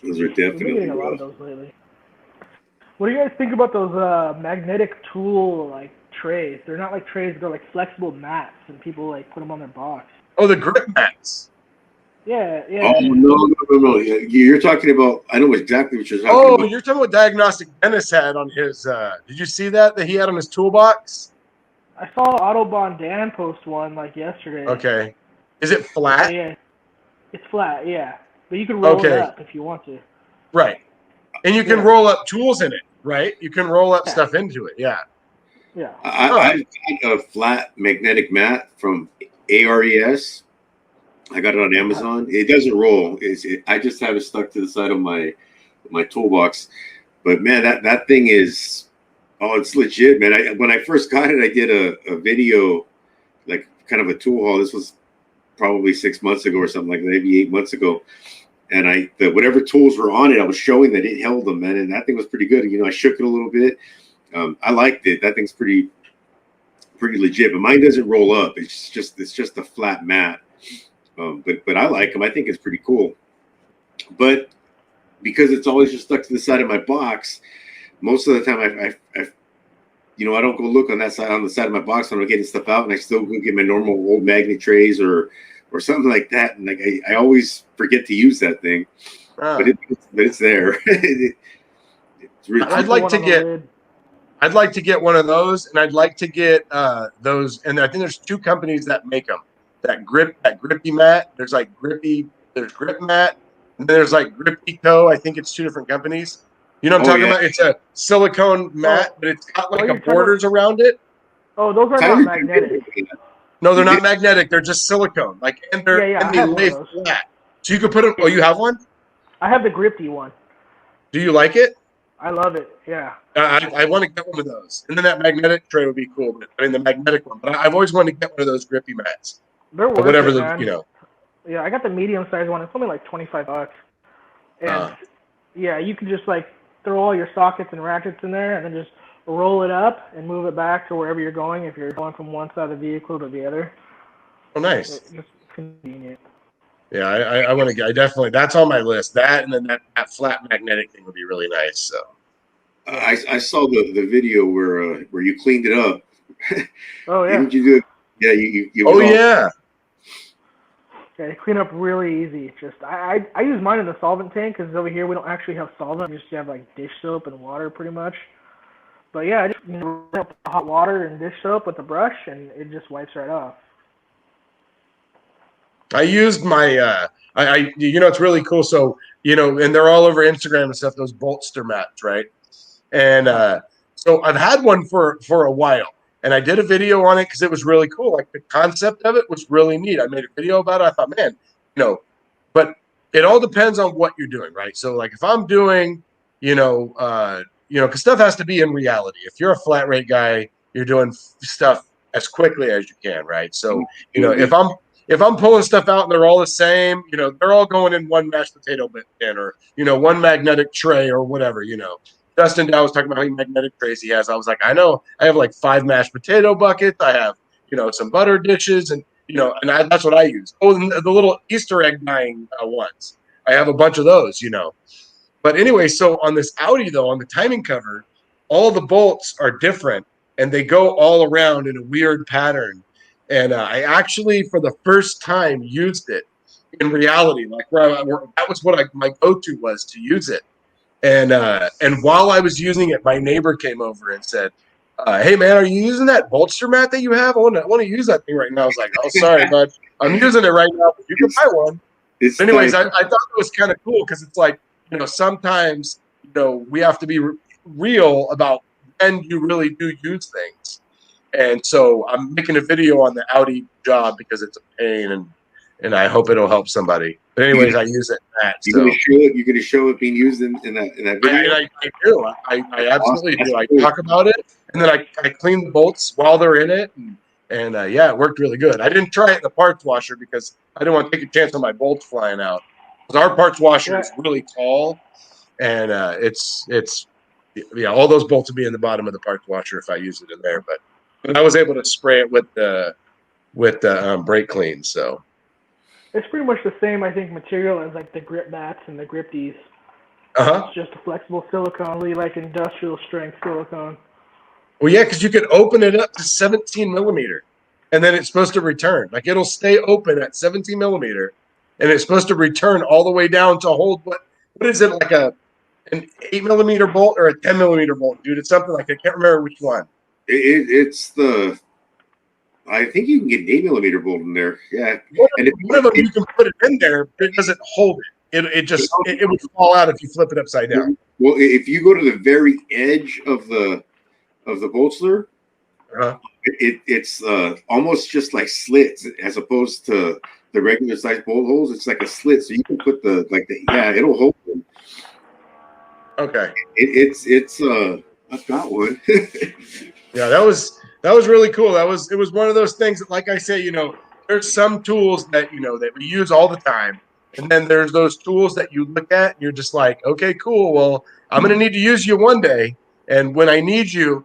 Those are definitely getting a lot of those lately. What do you guys think about those magnetic tool like trays? They're not like trays; they're like flexible mats, and people like put them on their box. Oh, the grip mats. Yeah, yeah. Oh no! You're talking about. I know exactly what you're talking Oh, about. you're talking about diagnostic Dennis had on his. Did you see that he had on his toolbox? I saw Autobahn Dan post one like yesterday. Okay, is it But flat? yeah, it's flat, yeah. But you can roll it Okay, up if you want to. right. And you can Yeah, roll up tools in it, right? You can roll up yeah, stuff into it. Yeah. yeah. Huh. I've got a flat magnetic mat from ARES. I got it on Amazon. It doesn't roll. I just have it stuck to the side of my toolbox. But man, that thing is, oh, it's legit, man. When I first got it, I did a video, like kind of a tool haul. This was probably 6 months ago or something like that, maybe 8 months ago. And whatever tools were on it, I was showing that it held them, man. And that thing was pretty good. I shook it a little bit. I liked it. That thing's pretty legit. But mine doesn't roll up. It's just a flat mat. But I like them. I think it's pretty cool. But because it's always just stuck to the side of my box, most of the time I don't go look on the side of my box when I'm getting stuff out, and I still go get my normal old magnet trays or something like that. And like I always forget to use that thing, but it's there. It's really I'd like to get. I'd like to get one of those, and I'd like to get those. And I think there's two companies that make them. That grippy mat. There's Grip Mat, and then there's like Grippy Co. I think it's two different companies. You know what I'm talking about? It's a silicone mat, but it's got like a borders around it. Oh, those are not magnetic. No, they're not magnetic. They're just silicone. And they lay flat. So you could put them. Oh, you have one? I have the Grippy one. Do you like it? I love it. Yeah. I want to get one of those, and then that magnetic tray would be cool. The magnetic one. But I've always wanted to get one of those grippy mats. They're worth whatever it, man. . Yeah, I got the medium size one. It's only like $25. And yeah, you can just like throw all your sockets and ratchets in there, and then just roll it up and move it back to wherever you're going. If you're going from one side of the vehicle to the other. Oh, nice. It's just convenient. Yeah, I want to get. I definitely. That's on my list. That and then that flat magnetic thing would be really nice. So. I saw the video where you cleaned it up. Oh yeah. Didn't you do it? Yeah, you oh yeah. Yeah, they clean up really easy. Just I use mine in the solvent tank because over here we don't actually have solvent. We just have like dish soap and water pretty much. But yeah, I just hot water and dish soap with the brush, and it just wipes right off. I used my it's really cool. So and they're all over Instagram and stuff. Those Bolster mats, right? And so I've had one for a while, and I did a video on it because it was really cool. Like the concept of it was really neat. I made a video about it. I thought, man, but it all depends on what you're doing, right? So like if I'm doing, because stuff has to be in reality. If you're a flat rate guy, you're doing stuff as quickly as you can, right? So if I'm pulling stuff out and they're all the same, they're all going in one mashed potato bin or one magnetic tray or whatever, Dustin Dow was talking about how many magnetic trays he has. I was like, I know I have like 5 mashed potato buckets. I have, some butter dishes and, that's what I use. Oh, and the little Easter egg dyeing ones. I have a bunch of those, But anyway, so on this Audi, though, on the timing cover, all the bolts are different and they go all around in a weird pattern. And I actually, for the first time, used it in reality. Like that was what my go-to was to use it. And while I was using it, my neighbor came over and said, "Hey man, are you using that bolster mat that you have? I want to use that thing right now." I was like, "Oh, sorry, bud, I'm using it right now. But you can buy one." But anyways, I thought it was kind of cool because it's like sometimes we have to be real about when you really do use things. And so I'm making a video on the Audi job because it's a pain and I hope it'll help somebody. But anyways, I use it. You're gonna show it being used in that video. I do. I absolutely do. I talk about it, and then I clean the bolts while they're in it, and it worked really good. I didn't try it in the parts washer because I didn't want to take a chance on my bolts flying out. Because our parts washer is really tall, and it's all those bolts would be in the bottom of the parts washer if I used it in there. But I was able to spray it with the brake clean. So. It's pretty much the same, I think, material as like the grip mats and the Grippies. It's just a flexible silicone, really like industrial strength silicone. Well, yeah, because you can open it up to 17 millimeter, and then it's supposed to return. Like it'll stay open at 17 millimeter, and it's supposed to return all the way down to hold what is it, like an 8mm bolt or a 10mm bolt, dude? It's something like, I can't remember which one. It's the, I think you can get an 8mm bolt in there. Yeah. One of them you can put it in there, but it doesn't hold it. It would fall out if you flip it upside down. Well, if you go to the very edge of the bolster, it's almost just like slits as opposed to the regular size bolt holes. It's like a slit, so you can put it'll hold them. Okay. It's I've got one. Yeah, that was really cool. It was one of those things that, like I say, there's some tools that that we use all the time, and then there's those tools that you look at and you're just like, okay, cool. Well, I'm gonna need to use you one day, and when I need you,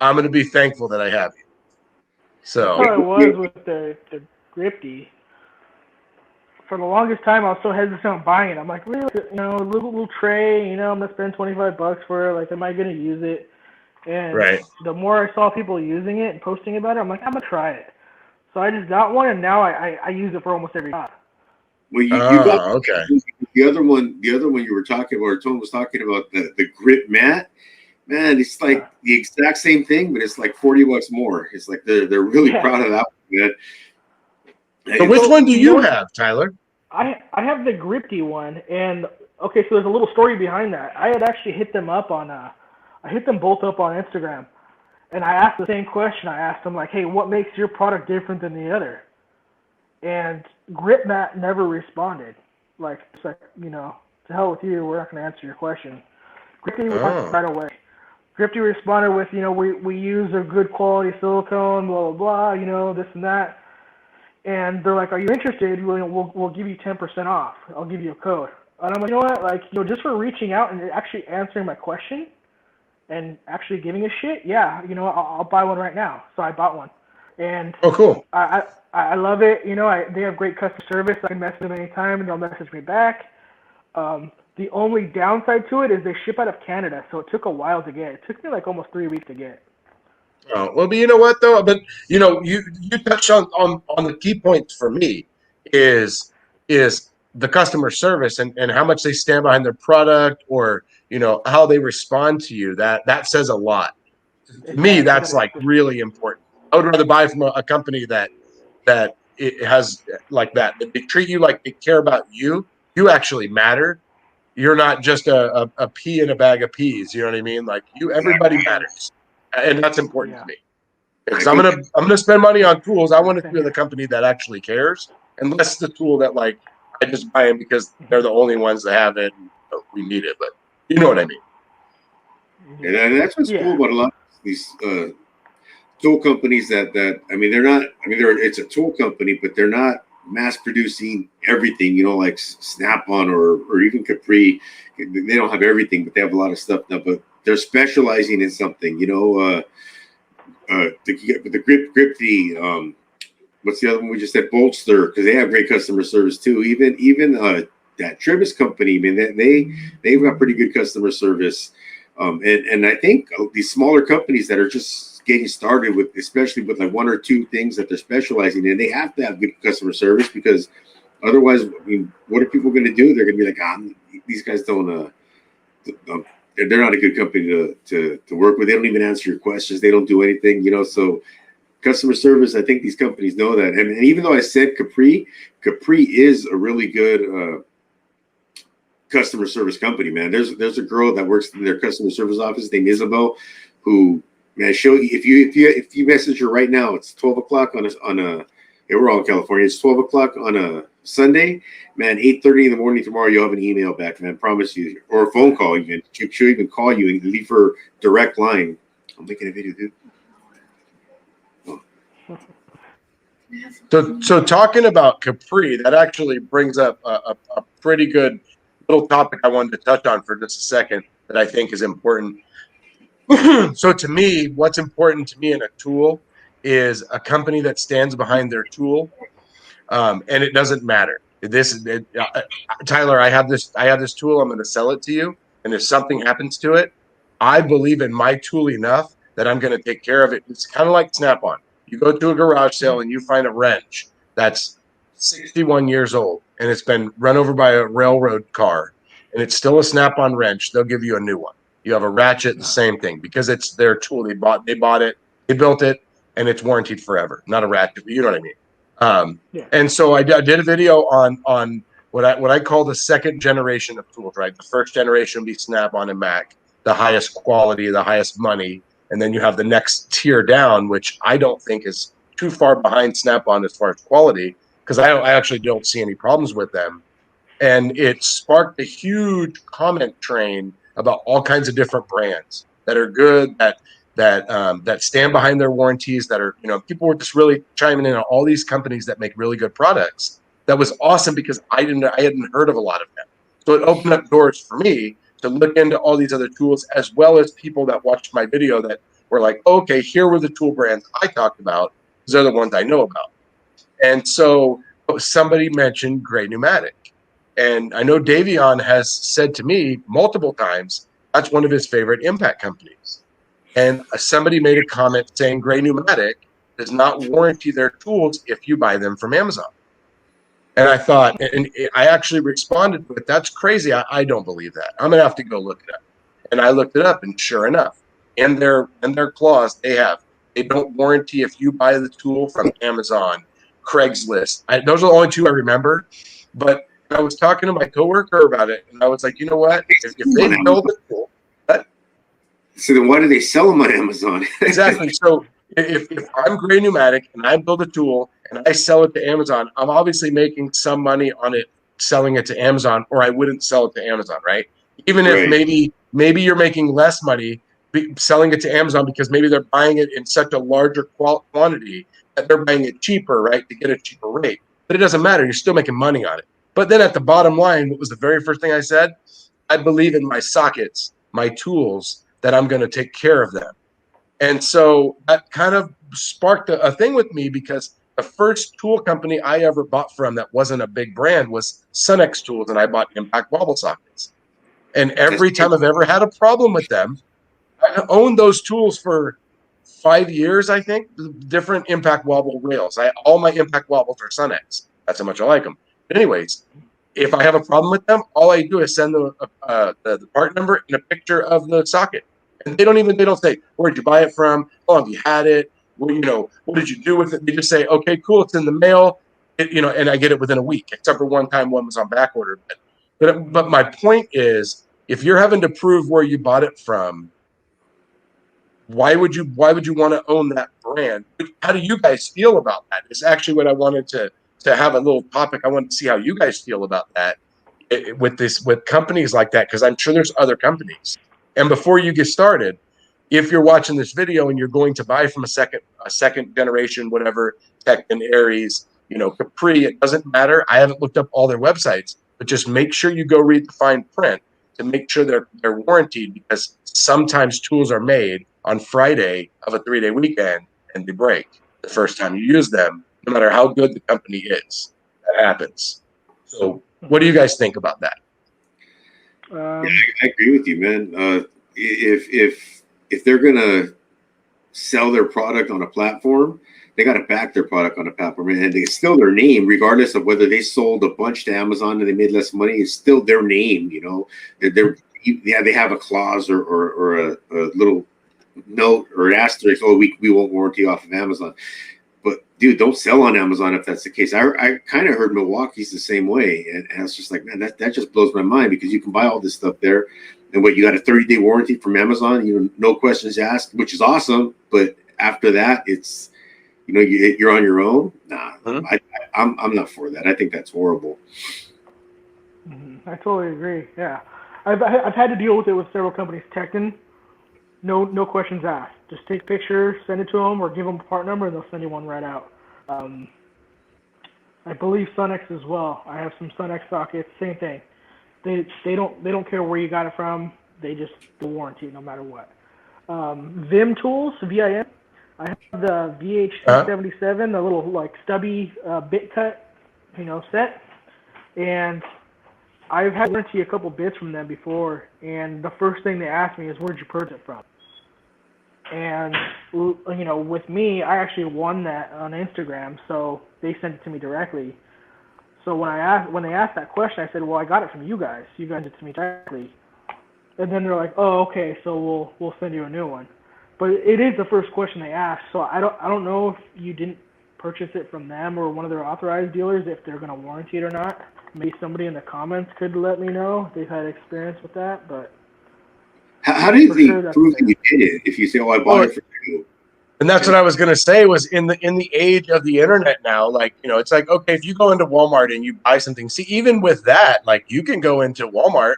I'm gonna be thankful that I have you. So that's how it was with the Gripty. For the longest time, I was so hesitant on buying it. I'm like, really, a little tray, I'm gonna spend $25 for it. Like, am I gonna use it? And the more I saw people using it and posting about it, I'm like, I'm gonna try it. So I just got one, and now I use it for almost every job. Well, you got the other one you were talking about, or Tone was talking about, the grip mat. Man, it's like the exact same thing, but it's like $40 more. It's like they're really proud of that one, man. So which one do you have, Tyler? I have the Gripty one, and okay, so there's a little story behind that. I had actually hit them both up on Instagram, and I asked the same question. I asked them, like, hey, what makes your product different than the other? And GripMat never responded. Like, it's like, to hell with you, we're not going to answer your question. Gripty responded right away. Gripty responded with, we use a good quality silicone, blah, blah, blah, this and that. And they're like, are you interested? We'll give you 10% off. I'll give you a code. And I'm like, you know what? Like, just for reaching out and actually answering my question and actually giving a shit, yeah, I'll buy one right now. So I bought one. And cool. I love it. They have great customer service. I can message them anytime, and they'll message me back. The only downside to it is they ship out of Canada, so it took a while to get. It took me like almost 3 weeks to get. Oh, well, but you know what though? But you touched on the key points for me is the customer service and how much they stand behind their product, or how they respond to you. That says a lot. To me, that's like really important. I would rather buy from a company that it has like that. They treat you like they care about you. You actually matter. You're not just a pea in a bag of peas. You know what I mean? Like everybody matters, and that's important to me. Because I'm gonna spend money on tools. I want it to be the company that actually cares, unless the tool that like I just buy them because they're the only ones that have it. And we need it, but you know what I mean. And that's what's cool about a lot of these tool companies that they're not. It's a tool company, but they're not mass producing everything. like Snap-on or even Capri. They don't have everything, but they have a lot of stuff now. But they're specializing in something. The Gripty. What's the other one we just said? Bolster, because they have great customer service too. Even that Travis company, man, they've got pretty good customer service. And I think these smaller companies that are just getting started with, especially with like one or two things that they're specializing in, they have to have good customer service, because otherwise, what are people going to do? They're going to be like, these guys don't. They're not a good company to work with. They don't even answer your questions. They don't do anything, So customer service, I think these companies know that. And even though I said Capri is a really good customer service company, man. There's a girl that works in their customer service office named Isabel, who, man, if you message her right now, it's 12 o'clock on a we're all in California. It's 12 o'clock on a Sunday, man. 8:30 in the morning tomorrow, you'll have an email back, man. Promise you, or a phone call even. She'll even call you and leave her direct line. I'm making a video, dude. So talking about Capri, that actually brings up a pretty good little topic I wanted to touch on for just a second that I think is important. So to me, what's important to me in a tool is a company that stands behind their tool, and it doesn't matter. Tyler, I have this tool. I'm going to sell it to you, and if something happens to it, I believe in my tool enough that I'm going to take care of it. It's kind of like Snap-on. You go to a garage sale and you find a wrench that's 61 years old, and it's been run over by a railroad car and it's still a Snap-on wrench, they'll give you a new one. You have a ratchet, the same thing, because it's their tool. They bought it, they built it, and it's warranted forever. Not a ratchet, but you know what I mean. Yeah. And so I did a video on what I call the second generation of tools. Right, the first generation would be Snap-on and Mac, the highest quality, the highest money, and then you have the next tier down, which I don't think is too far behind Snap-on as far as quality, because I actually don't see any problems with them. And it sparked a huge comment train about all kinds of different brands that are good, that stand behind their warranties, that are, people were just really chiming in on all these companies that make really good products. That was awesome because I hadn't heard of a lot of them. So it opened up doors for me to look into all these other tools, as well as people that watched my video that were like, okay, here were the tool brands I talked about. These are the ones I know about. And so somebody mentioned Gray Pneumatic. And I know Davion has said to me multiple times that's one of his favorite impact companies. And somebody made a comment saying Gray Pneumatic does not warranty their tools if you buy them from Amazon. And I thought, and I actually responded with, that's crazy. I don't believe that. I'm going to have to go look it up. And I looked it up, and sure enough, in their clause, they don't warranty if you buy the tool from Amazon, Craigslist. Those are the only two I remember. But I was talking to my coworker about it, and I was like, you know what? If they build a tool, so then why do they sell them on Amazon? exactly. So if I'm Gray Pneumatic and I build a tool and I sell it to Amazon, I'm obviously making some money on it, selling it to Amazon, or I wouldn't sell it to Amazon, right? Even if maybe you're making less money selling it to Amazon because maybe they're buying it in such a larger quantity that they're buying it cheaper, right, to get a cheaper rate. But it doesn't matter. You're still making money on it. But then at the bottom line, what was the very first thing I said? I believe in my sockets, my tools, that I'm going to take care of them. And so that kind of sparked a thing with me, because the first tool company I ever bought from that wasn't a big brand was Sunex Tools, and I bought impact wobble sockets. And every time I've ever had a problem with them, I owned those tools for 5 years, I think, different impact wobble rails. All my impact wobbles are Sunex. That's how much I like them. But anyways, if I have a problem with them, all I do is send them the part number and a picture of the socket. And they don't say, where'd you buy it from? How long have you had it? Well, what did you do with it? They just say, okay, cool, it's in the mail. And I get it within a week, except for one time one was on back order. But my point is, if you're having to prove where you bought it from, why would you want to own that brand? How do you guys feel about that? It's actually what I wanted to have a little topic. I wanted to see how you guys feel about that with companies like that, because I'm sure there's other companies. And before you get started, if you're watching this video and you're going to buy from a second generation, whatever, Tech and Aries, Capri, it doesn't matter. I haven't looked up all their websites, but just make sure you go read the fine print to make sure they're warranted, because sometimes tools are made on Friday of a 3-day weekend and they break the first time you use them, no matter how good the company is. That happens. So what do you guys think about that? I agree with you, man. If they're gonna sell their product on a platform, they got to back their product on a platform, and it's still their name, regardless of whether they sold a bunch to Amazon and they made less money. It's still their name, they have a clause or a little note or an asterisk. Oh, we won't warranty off of Amazon. But dude, don't sell on Amazon if that's the case. I kind of heard Milwaukee's the same way, and I was just like, man, that just blows my mind, because you can buy all this stuff there, and you got a 30-day warranty from Amazon, no questions asked, which is awesome. But after that, it's you're on your own. Nah, I'm not for that. I think that's horrible. I totally agree. Yeah, I've had to deal with it with several companies. Tekken, no questions asked. Just take pictures, send it to them, or give them a part number, and they'll send you one right out. I believe Sunex as well. I have some Sunex sockets. Same thing. They don't care where you got it from. They just the warranty no matter what. Vim Tools, VIM. I have the VH277, a little stubby bit cut, set, and I've had to warranty a couple bits from them before, and the first thing they asked me is, where'd you purchase it from? And, with me, I actually won that on Instagram, so they sent it to me directly. So when they asked that question, I said, well, I got it from you guys. You guys did it to me directly. And then they're like, oh, okay, so we'll send you a new one. But it is the first question they asked, so I don't know if you didn't purchase it from them or one of their authorized dealers, if they're gonna warranty it or not. Maybe somebody in the comments could let me know if they've had experience with that. But How do they sure prove that you did it? If you say, "Oh, I bought it for you," And that's what I was going to say was in the age of the internet now, like, it's like, okay, if you go into Walmart and you buy something, see, even with that, like you can go into Walmart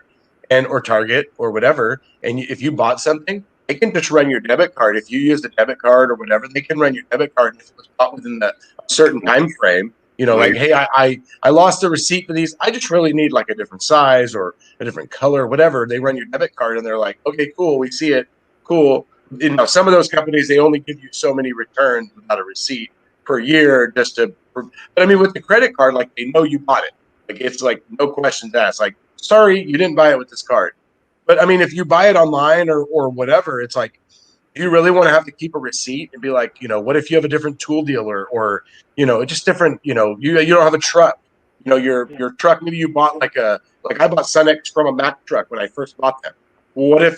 or Target or whatever. And if you bought something, they can just run your debit card. If you use the debit card or whatever, they can run your debit card. If it was bought within a certain time frame, like, hey, I lost the receipt for these. I just really need like a different size or a different color, whatever. They run your debit card and they're like, okay, cool. We see it. Cool. Some of those companies, they only give you so many returns without a receipt per year but I mean, with the credit card, like they know you bought it. Like it's like no questions asked. Like, sorry, you didn't buy it with this card. But I mean, if you buy it online or whatever, it's like, do you really want to have to keep a receipt and be like, what if you have a different tool dealer or, just different, you don't have a truck, your truck, maybe you bought like I bought Sunex from a Mack truck when I first bought them. Well,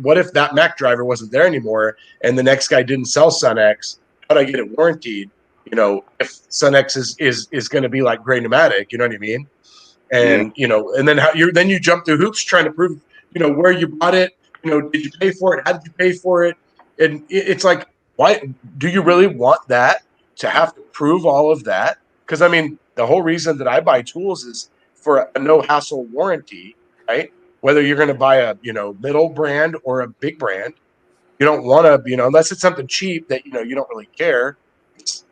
what if that Mac driver wasn't there anymore and the next guy didn't sell Sunex? How do I get it warranted? If Sunex is going to be like Gray Pneumatic, you know what I mean? And and then you jump through hoops trying to prove where you bought it. Did you pay for it? How did you pay for it? And it's like, why do you really want that to have to prove all of that? Because I mean, the whole reason that I buy tools is for a no hassle warranty, right? Whether you're going to buy a middle brand or a big brand, you don't want to unless it's something cheap that you don't really care. It's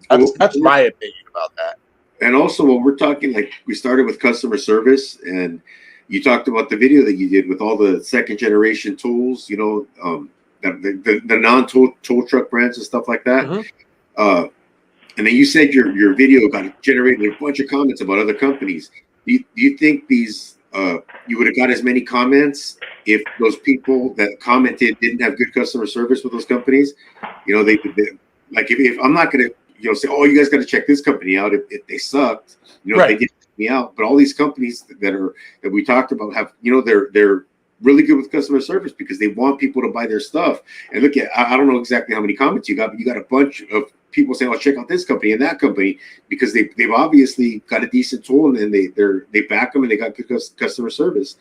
that's my opinion about that. And also, when we're talking, like we started with customer service, and you talked about the video that you did with all the second generation tools, the non-tool truck brands and stuff like that. Mm-hmm. And then you said your video got generated a bunch of comments about other companies. Do you think these you would have got as many comments if those people that commented didn't have good customer service with those companies? They like if I'm not going to say, oh, you guys got to check this company out if they sucked, right. They didn't check me out. But all these companies that we talked about have they're really good with customer service because they want people to buy their stuff. And look at I don't know exactly how many comments you got, but you got a bunch of people saying, "Oh, check out this company and that company," because they've obviously got a decent tool and they back them and they got good customer service.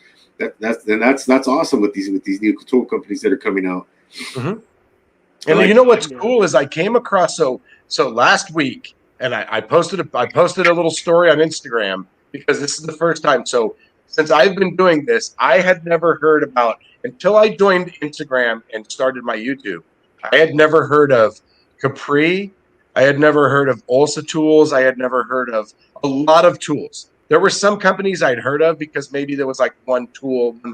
That's awesome with these new tool companies that are coming out. Mm-hmm. And what's cool is I came across so last week, and I posted a little story on Instagram because this is the first time. So since I've been doing this, I had never heard about until I joined Instagram and started my YouTube. I had never heard of Capri. I had never heard of Ulsa Tools. I had never heard of a lot of tools. There were some companies I'd heard of because maybe there was like one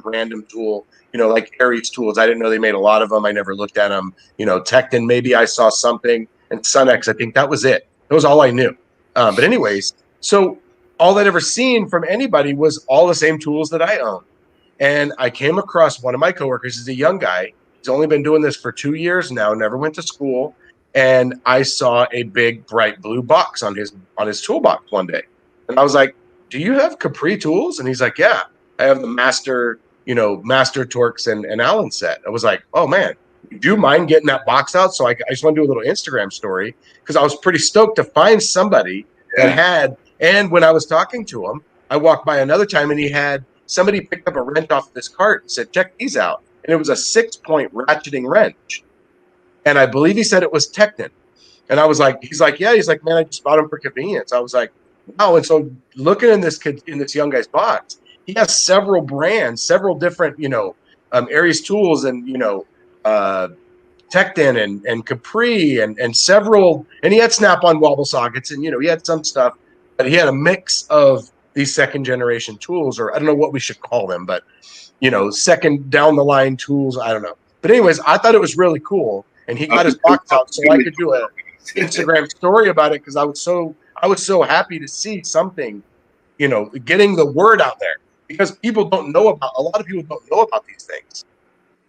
random tool, like Aries Tools. I didn't know they made a lot of them. I never looked at them. Tekton, maybe I saw something. And Sunex, I think that was it. That was all I knew. But anyways, so all I'd ever seen from anybody was all the same tools that I own. And I came across one of my coworkers. He's a young guy. He's only been doing this for 2 years now, never went to school. And I saw a big bright blue box on his toolbox one day. And I was like, do you have Capri tools? And he's like, yeah, I have the Master Torx and Allen set. I was like, oh man, do you mind getting that box out? So I just want to do a little Instagram story because I was pretty stoked to find somebody that had. And when I was talking to him, I walked by another time and he had somebody picked up a wrench off this cart and said, check these out. And it was a 6-point ratcheting wrench. And I believe he said it was Tekton. And I was like, he's like, man, I just bought him for convenience. I was like, wow. And so looking in this young guy's box, he has several brands, several different, Aries Tools and, Tekton and Capri and several, and he had Snap-on wobble sockets and, he had some stuff, but he had a mix of these second generation tools, or I don't know what we should call them, but, second down the line tools. I don't know. But anyways, I thought it was really cool. And he got his box out so I could do a Instagram story about it because I was so happy to see something, getting the word out there because a lot of people don't know about these things.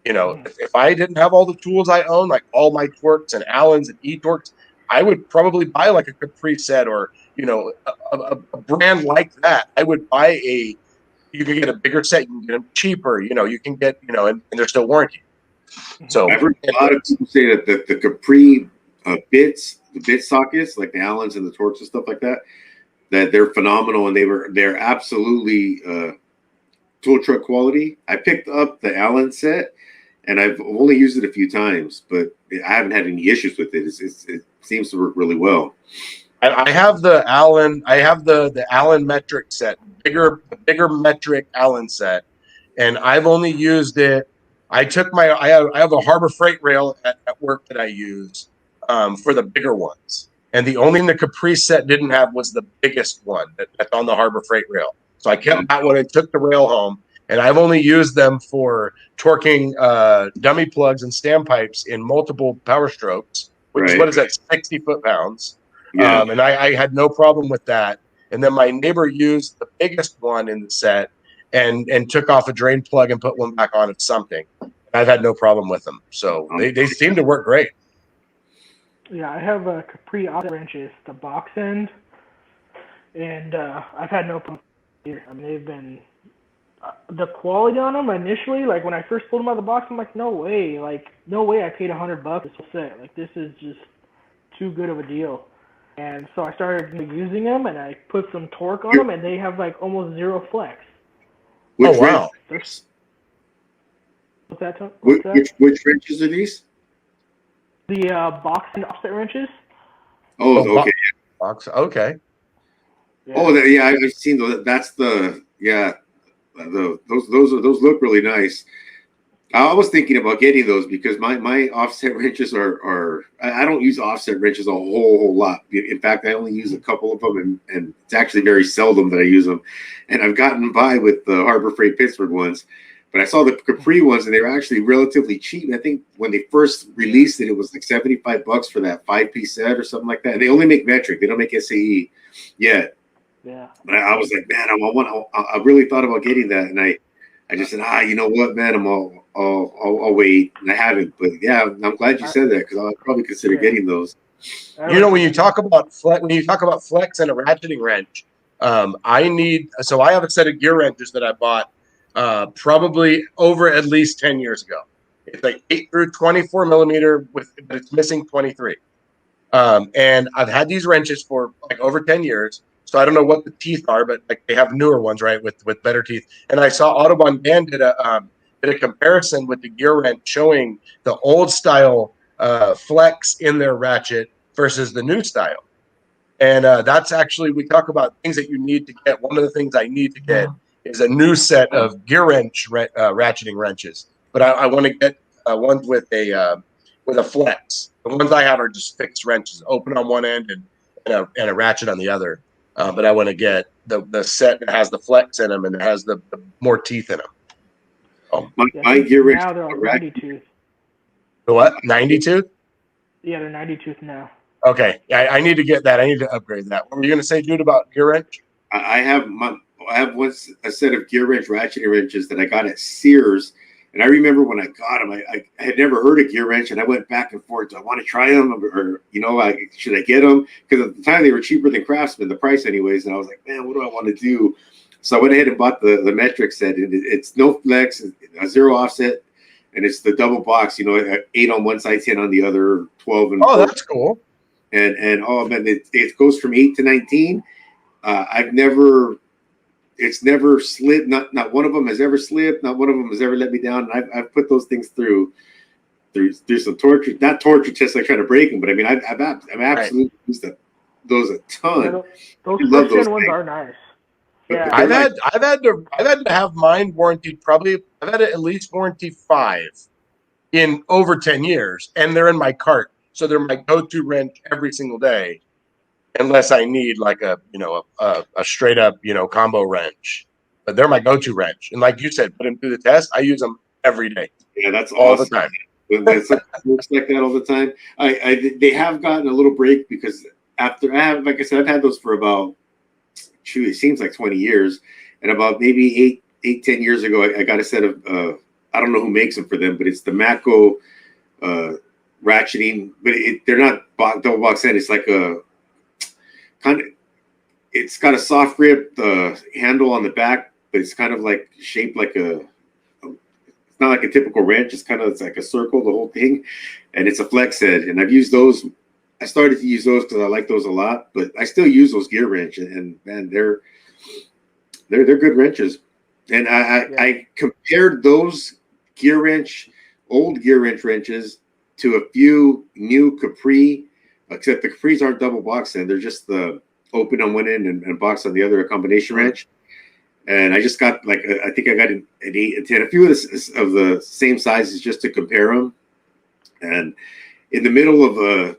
If I didn't have all the tools I own, like all my Torx and Allens and E-Torx, I would probably buy like a Capri set or a brand like that, I would buy you can get a bigger set, you can get them cheaper, you can get, and they're still warranty. So I've heard a lot of people say that the Capri bits, the bit sockets, like the Allens and the Torx and stuff like that, that they're phenomenal and they're absolutely tool truck quality. I picked up the Allen set and I've only used it a few times, but I haven't had any issues with it. It seems to work really well. I have the Allen. I have the Allen metric set, the bigger metric Allen set, and I've only used it. I have a Harbor Freight rail at work that I use for the bigger ones, and the only thing the Capri set didn't have was the biggest one that's on the Harbor Freight rail. So I kept that one and took the rail home, and I've only used them for torquing dummy plugs and standpipes in multiple power strokes, which is what is that, 60 foot-pounds. Yeah. And I had no problem with that. And then my neighbor used the biggest one in the set and took off a drain plug and put one back on at something. I've had no problem with them. So they seem to work great. Yeah, I have a Capri offset wrenches, the box end, and I've had no problem here. I mean, they've been the quality on them initially. Like when I first pulled them out of the box, I'm like, no way! I paid $100 for this whole set. Like this is just too good of a deal. And so I started using them, and I put some torque on them, and they have like almost zero flex. Which wow! What's that? Which wrenches are these? The box and offset wrenches. Oh, okay. Box. Okay. Yeah. Oh, yeah, I've seen those. That's the those look really nice. I was thinking about getting those because my offset wrenches are I don't use offset wrenches a whole lot. In fact, I only use a couple of them, and it's actually very seldom that I use them. And I've gotten by with the Harbor Freight Pittsburgh ones, but I saw the Capri ones and they were actually relatively cheap. I think when they first released it was like $75 for that 5-piece set or something like that. And they only make metric; they don't make SAE yet. Yeah. But I was like, man, I really thought about getting that, and I just said, you know what, man, I'll wait, and I haven't. But yeah, I'm glad you said that because I'll probably consider getting those. When you talk about flex and a ratcheting wrench, I have a set of gear wrenches that I bought probably over at least 10 years ago. It's like 8 through 24 millimeter but it's missing 23. And I've had these wrenches for like over 10 years. So I don't know what the teeth are, but like they have newer ones, right, with better teeth. And I saw Audubon Band did a comparison with the gear wrench showing the old style flex in their ratchet versus the new style. And that's actually, we talk about things that you need to get. One of the things I need to get is a new set of gear wrench ratcheting wrenches. But I want to get ones with a flex. The ones I have are just fixed wrenches, open on one end and a ratchet on the other. But I want to get the set that has the flex in them and it has the more teeth in them. My gear wrench. Now they're like 90 tooth. The what? 90 tooth? Yeah, they're 90 tooth now. Okay, I need to get that. I need to upgrade that. What were you going to say, Jude, about gear wrench? I have a set of gear wrench ratcheting wrenches that I got at Sears. And I remember when I got them, I had never heard of gear wrench, and I went back and forth. Do I want to try them, or should I get them? Because at the time they were cheaper than Craftsman, the price anyways. And I was like, man, what do I want to do? So I went ahead and bought the metric set, and it's no flex, a zero offset, and it's the double box. 8 on one side, 10 on the other, 12 and. Oh, that's cool. And oh man, it goes from 8 to 19. It's never slid. Not one of them has ever slipped. Not one of them has ever let me down. And I've put those things through some torture, not torture tests like trying to break them, but I mean I've absolutely used those a ton. Yeah, those first ones are nice. Yeah, I've had to have mine warranted. Probably I've had it at least warranty 5 in over 10 years, and they're in my cart, so they're my go-to wrench every single day. Unless I need like a straight up, combo wrench, but they're my go-to wrench. And like you said, put them through the test. I use them every day. Yeah, that's all awesome. the time. It looks like that all the time. They have gotten a little break because after I've had those for about, it seems like 20 years, and about maybe 8-10 years ago, I got a set of I don't know who makes them for them, but it's the Mako ratcheting, but they're not double box end. It's like a kind of it's got a soft grip handle on the back, but it's kind of like shaped like it's not like a typical wrench. It's like a circle, the whole thing, and it's a flex head. And I've used those. I started to use those because I like those a lot, but I still use those gear wrenches, and man, they're good wrenches. And I compared those old gear wrenches to a few new Capri, except the Capris aren't double box end. They're just the open on one end and box on the other, a combination wrench. And I just got I think I got an 8 and 10, a few of the same sizes just to compare them. And in the middle of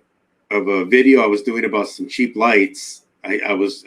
a video I was doing about some cheap lights, I was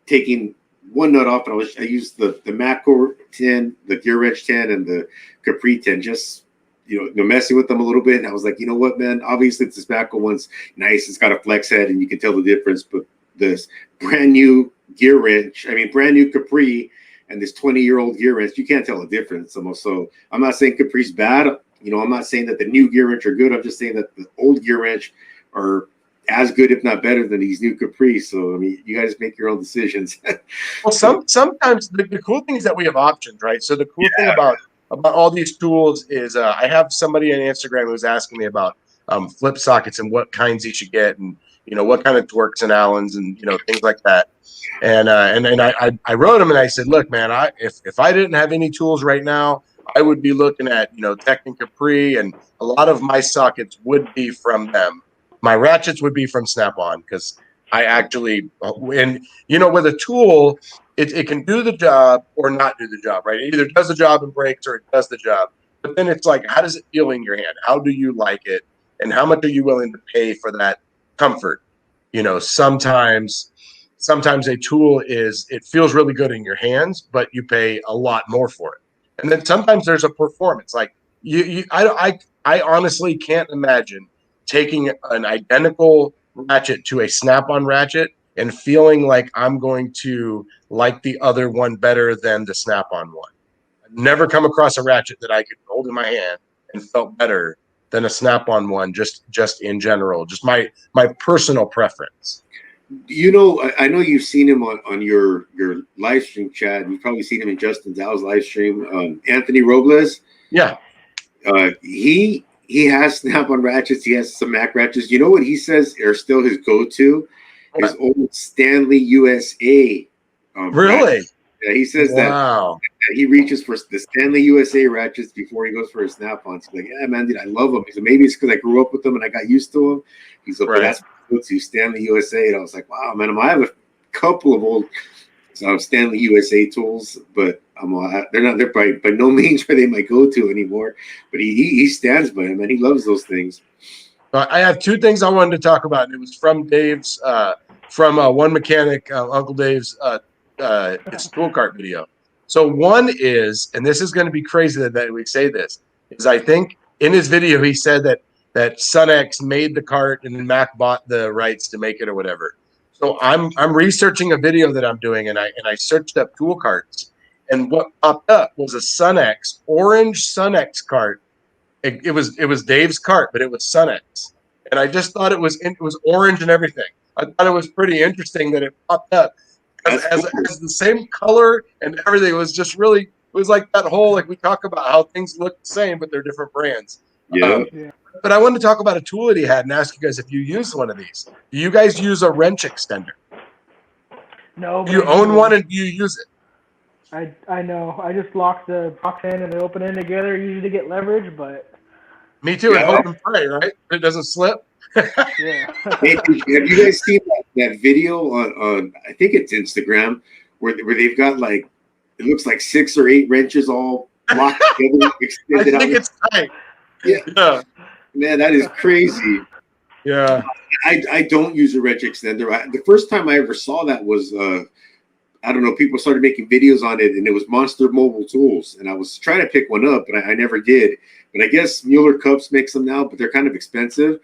taking one nut off, and I used the Macro 10, the gear wrench 10, and the Capri 10, just messing with them a little bit. And I was like, you know what, man? Obviously, this Macro one's nice. It's got a flex head, and you can tell the difference. But this brand new gear wrench, brand new Capri, and this 20-year-old gear wrench, you can't tell the difference almost. So I'm not saying Capri's bad. I'm not saying that the new gear wrench are good. I'm just saying that the old gear wrench are as good, if not better, than these new Capri. So you guys make your own decisions. Well, sometimes the cool thing is that we have options, right? So the cool thing about all these tools is I have somebody on Instagram who's asking me about flip sockets and what kinds you should get, and what kind of Torques and Allens and things like that. And I wrote him and I said, look, man, if I didn't have any tools right now, I would be looking at Tech and Capri, and a lot of my sockets would be from them. My ratchets would be from Snap-on, because I actually, and with a tool, it can do the job or not do the job, right? It either does the job and breaks, or it does the job. But then it's like, how does it feel in your hand? How do you like it? And how much are you willing to pay for that comfort? Sometimes a tool it feels really good in your hands, but you pay a lot more for it. And then sometimes there's a performance. Like I honestly can't imagine taking an identical ratchet to a Snap-on ratchet and feeling like I'm going to like the other one better than the Snap-on one. I've never come across a ratchet that I could hold in my hand and felt better than a Snap-on one, just in general, just my personal preference. I know you've seen him on your live stream, Chad. You've probably seen him in Justin Zhao's live stream. Anthony Robles. Yeah. He has Snap-on ratchets. He has some Mac ratchets. You know what he says are still his go-to? His old Stanley USA. Really? Yeah, he says that he reaches for the Stanley USA ratchets before he goes for his Snap-ons. He's like, yeah, man, dude, I love them. He said, maybe it's because I grew up with them and I got used to them. He's like, that's my go-to, Stanley USA. And I was like, wow, man, I have a couple of old Stanley USA tools, but they're by no means where they might go to anymore. But he stands by them, and he loves those things. I have two things I wanted to talk about. It was from Dave's, from One Mechanic, Uncle Dave's his tool cart video. So one is, and this is going to be crazy that we say this, is I think in his video he said that Sunex made the cart and then Mac bought the rights to make it or whatever. So I'm researching a video that I'm doing, and I searched up tool carts, and what popped up was a orange Sunex cart. It was Dave's cart, but it was Sunex, and I just thought it was orange and everything. I thought it was pretty interesting that it popped up as the same color and everything. It was just really, it was like that whole, like we talk about how things look the same, but they're different brands. Yeah. But I wanted to talk about a tool that he had and ask you guys if you use one of these. Do you guys use a wrench extender? No. Do you own one and do you use it? I know. I just lock the box end and the open end together, usually to get leverage, but. Me too, and hope and pray, right? It doesn't slip. Yeah. Hey, have you guys seen that video on I think it's Instagram where they've got like, it looks like 6 or 8 wrenches all locked together, extended I think it's tight. Yeah. Man, that is crazy. Yeah. I don't use a wrench extender. The first time I ever saw that was I don't know, people started making videos on it, and it was Monster Mobile Tools, and I was trying to pick one up, but I never did. But I guess Mueller Cups makes them now, but they're kind of expensive.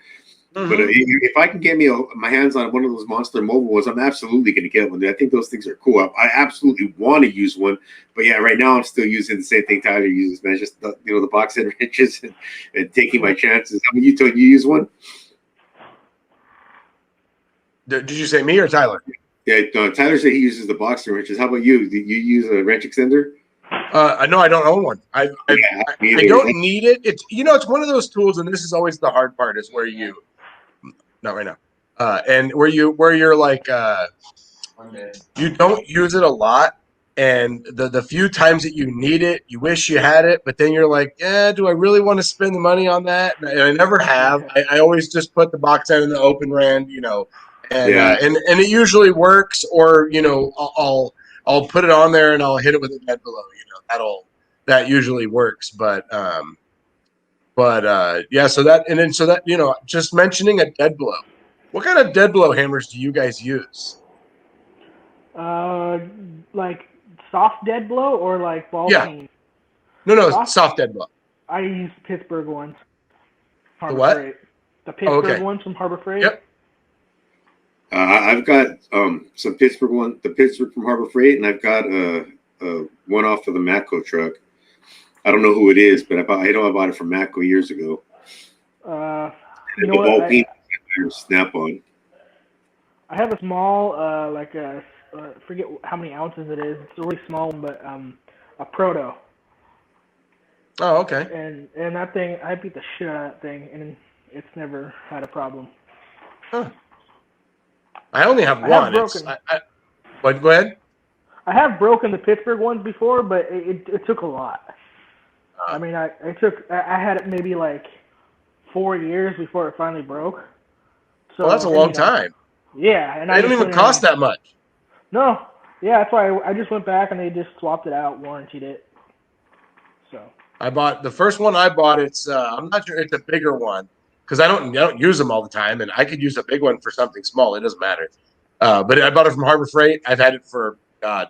Mm-hmm. But if I can get my hands on one of those Monster Mobile ones, I'm absolutely going to get one. I think those things are cool. I absolutely want to use one. But yeah, right now I'm still using the same thing Tyler uses, man. Just the box head wrenches and taking my chances. I mean, you use one? Did you say me or Tyler? Yeah, no, Tyler said he uses the boxer wrenches. How about you? Do you use a wrench extender? No, I don't own one. I don't need it. It's it's one of those tools, and this is always the hard part, is where you not right now, and where you're like you don't use it a lot, and the few times that you need it, you wish you had it, but then you're like, do I really want to spend the money on that? And I never have. I always just put the box end in the open rand, and and it usually works. Or I'll put it on there and I'll hit it with a dead below. That usually works. But yeah. So that just mentioning a dead blow. What kind of dead blow hammers do you guys use? Like soft dead blow or like ball peen? No, soft dead blow. I use Pittsburgh ones. The what? Freight. The Pittsburgh ones from Harbor Freight. Yep. I've got some the Pittsburgh from Harbor Freight, and I've got one off of the Matco truck. I don't know who it is, but I know I bought it from Matco years ago. You know what? Snap on. I have a small, forget how many ounces it is. It's a really small one, but a proto. Oh, okay. And that thing, I beat the shit out of that thing, and it's never had a problem. Huh. I only have one. But go ahead. I have broken the Pittsburgh ones before, but it took a lot. I mean, I had it maybe like 4 years before it finally broke. So that's a long time. Yeah, and they don't even cost that much. No, yeah, that's why I just went back and they just swapped it out, warrantied it. So I bought the first one. It's I'm not sure, it's a bigger one because I don't use them all the time, and I could use a big one for something small. It doesn't matter. But I bought it from Harbor Freight. I've had it for 8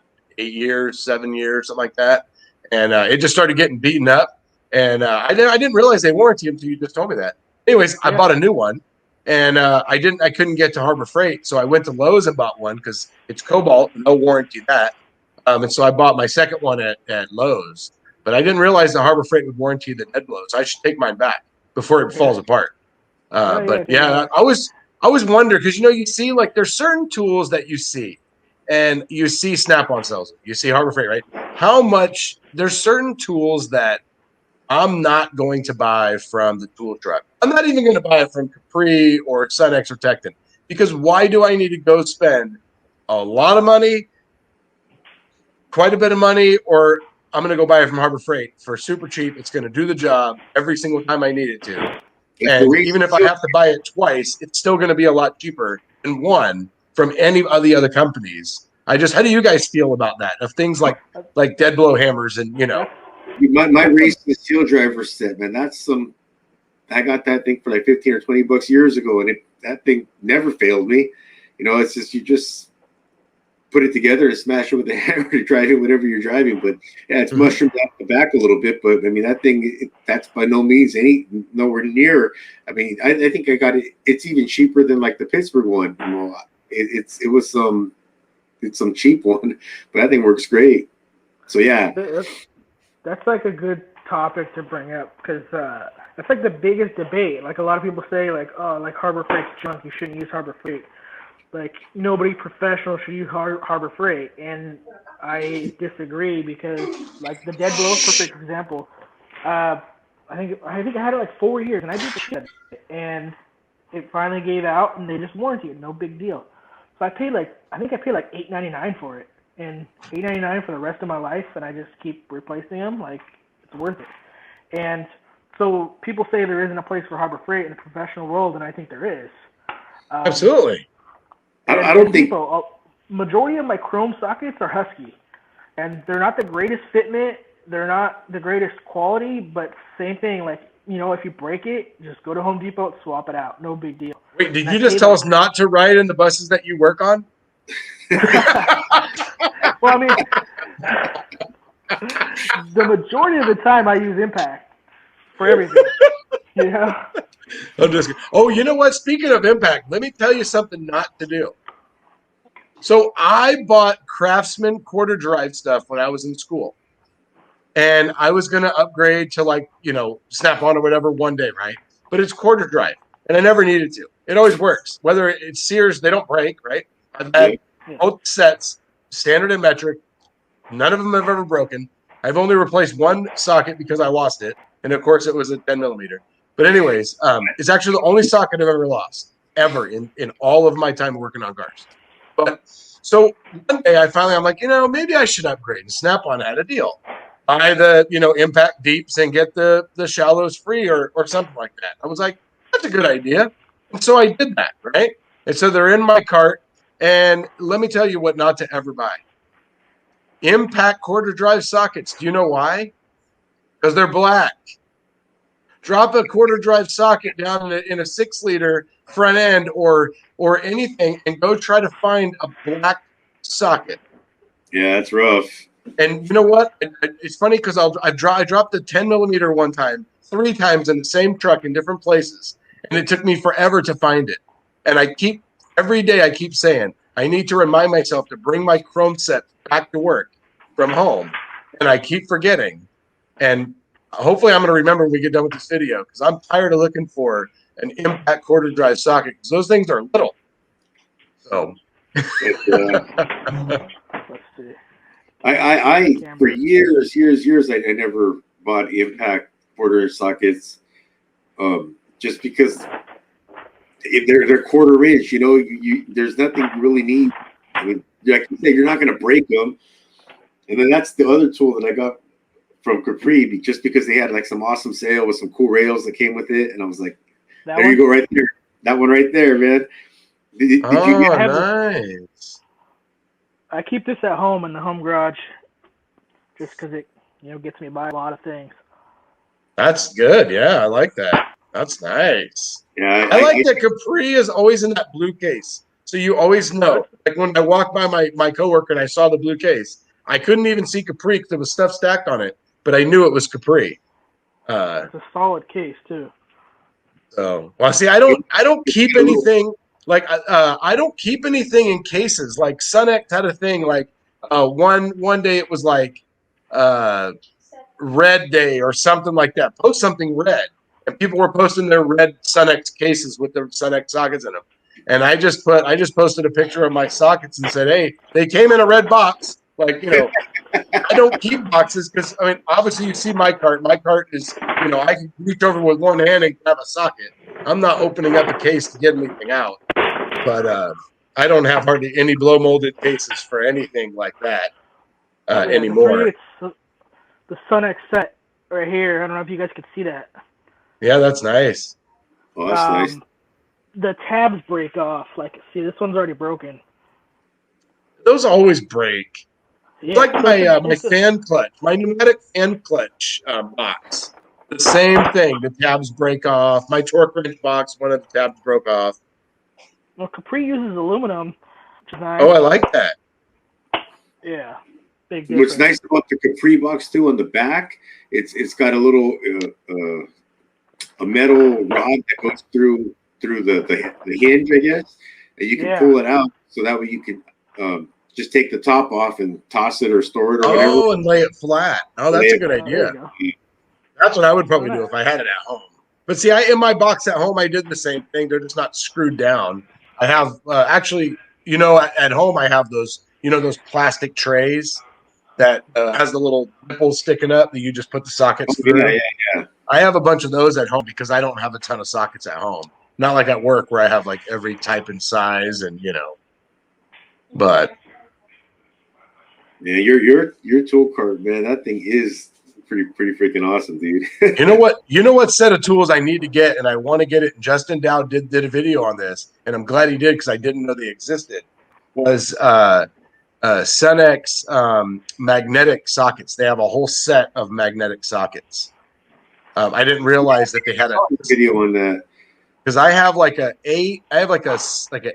years, 7 years, something like that, and it just started getting beaten up. And I didn't realize they warranty them until you just told me that. Anyways, I bought a new one. And I couldn't get to Harbor Freight, so I went to Lowe's and bought one because it's Cobalt, no warranty that. And so I bought my second one at Lowe's, but I didn't realize that Harbor Freight would warranty the dead blows. I should take mine back before it falls apart. I always wonder because you see like there's certain tools that you see, and you see Snap-on sells it. You see Harbor Freight, right? How much there's certain tools that I'm not going to buy from the tool truck. I'm not even going to buy it from Capri or Sunex or Tecton because why do I need to go spend a lot of money, quite a bit of money, or I'm going to go buy it from Harbor Freight for super cheap. It's going to do the job every single time I need it to. And even if I have to buy it twice, it's still going to be a lot cheaper than one from any of the other companies. How do you guys feel about that? Of things like dead blow hammers and My race to the steel driver set, man, I got that thing for like 15 or 20 bucks years ago, and that thing never failed me. It's just you just put it together and smash it with a hammer to drive it whatever you're driving. But yeah, it's mushroomed out the back a little bit. But I mean, that thing, that's by no means nowhere near. I mean, I think I got it. It's even cheaper than like the Pittsburgh one. It's some cheap one, but that thing works great. So yeah. That's like a good topic to bring up because that's like the biggest debate. Like a lot of people say, like, oh, like Harbor Freight's junk. You shouldn't use Harbor Freight. Like nobody professional should use Harbor Freight, and I disagree because like the dead blow, perfect example. I think I had it like 4 years, and I did the shit, and it finally gave out, and they just warranted it. No big deal. So I paid like $8.99 for it. And $8.99 for the rest of my life, and I just keep replacing them. Like it's worth it. And so people say there isn't a place for Harbor Freight in the professional world, and I think there is. Absolutely. I don't think majority of my chrome sockets are Husky, and they're not the greatest fitment. They're not the greatest quality, but same thing. Like if you break it, just go to Home Depot, swap it out. No big deal. Wait, did you just tell us not to ride in the buses that you work on? Well, I mean, the majority of the time I use Impact for everything. I'm just kidding. Oh, you know what? Speaking of Impact, let me tell you something not to do. So I bought Craftsman quarter drive stuff when I was in school. And I was going to upgrade to Snap-on or whatever one day, right? But it's quarter drive. And I never needed to. It always works. Whether it's Sears, they don't break, right? I've had Both sets, standard and metric. None of them have ever broken. I've only replaced one socket because I lost it, and of course it was a 10 millimeter. But anyways, it's actually the only socket I've ever lost ever in all of my time working on cars. But so one day I'm like, maybe I should upgrade. And Snap-on had a deal. Buy the, impact deeps and get the shallows free or something like that. I was like, that's a good idea. And so I did that, right? And so they're in my cart. And let me tell you what not to ever buy. Impact quarter drive sockets. Do you know why? Because they're black. Drop a quarter drive socket down in a 6-liter front end or anything and go try to find a black socket. Yeah, that's rough. And you know what? It's funny because I dropped a 10 millimeter one time, 3 times in the same truck in different places, and it took me forever to find it. And every day I keep saying, I need to remind myself to bring my chrome set back to work from home, and I keep forgetting. And hopefully I'm going to remember when we get done with this video because I'm tired of looking for an impact quarter drive socket because those things are little. So. Let's see. I for years, I never bought impact quarter sockets, just because if they're quarter inch, there's nothing you really need. I mean, like you say, you're not going to break them. And then that's the other tool that I got from Capri, just because they had like some awesome sale with some cool rails that came with it, and I was like, you go right there, that one right there, man. Did you nice. I keep this at home in the home garage, just because it gets me by a lot of things. That's good. Yeah, I like that. That's nice. Yeah, I like that Capri is always in that blue case, so you always know. Like when I walked by my coworker and I saw the blue case, I couldn't even see Capri because there was stuff stacked on it, but I knew it was Capri. It's a solid case too. So, well, see, I don't keep anything like I don't keep anything in cases. Like Sunex had a thing like one day it was like red day or something like that. Post something red, and people were posting their red Sunex cases with their Sunex sockets in them. And I just posted a picture of my sockets and said, hey, they came in a red box. Like, I don't keep boxes because, I mean, obviously you see my cart. My cart is, I can reach over with one hand and grab a socket. I'm not opening up a case to get anything out. But I don't have hardly any blow molded cases for anything like that anymore. It's the Sunex set right here. I don't know if you guys could see that. Yeah, that's nice. Oh, that's nice. The tabs break off. Like, see, this one's already broken. Those always break. Yeah, it's like my fan clutch, my pneumatic fan clutch box. The same thing. The tabs break off. My torque wrench box, one of the tabs broke off. Well, Capri uses aluminum, which is nice. Oh, I like that. Yeah. Big difference. What's nice about the Capri box too on the back, it's got a little a metal rod that goes through the hinge, I guess, and you can pull it out so that way you can just take the top off and toss it or store it or whatever. Oh, and lay it flat. Oh, that's a good idea. That's what I would probably do if I had it at home. But see, in my box at home, I did the same thing. They're just not screwed down. I have actually, at home I have those, those plastic trays that has the little nipples sticking up that you just put the sockets through. Yeah. I have a bunch of those at home because I don't have a ton of sockets at home. Not like at work where I have like every type and size and but yeah, your tool cart, man, that thing is pretty freaking awesome, dude. You know what set of tools I need to get, and I want to get it. Justin Dow did a video on this, and I'm glad he did because I didn't know they existed. Was Sunex magnetic sockets? They have a whole set of magnetic sockets. I didn't realize that they had a video on that because I have like a 8, I have like a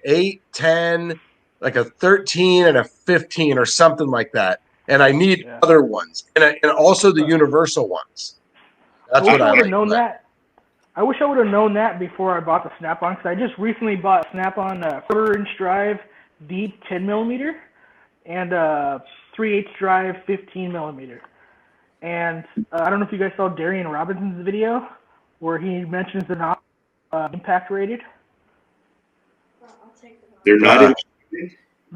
8, 10, like a 13, and a 15 or something like that. And I need other ones, and also the universal ones. That's what I would have known that. I wish I would have known that before I bought the Snap-on, because I just recently bought Snap-on 1/4-inch drive deep 10 millimeter and 3/8 drive 15 millimeter. And I don't know if you guys saw Darian Robinson's video where he mentions they're not impact rated. They're not.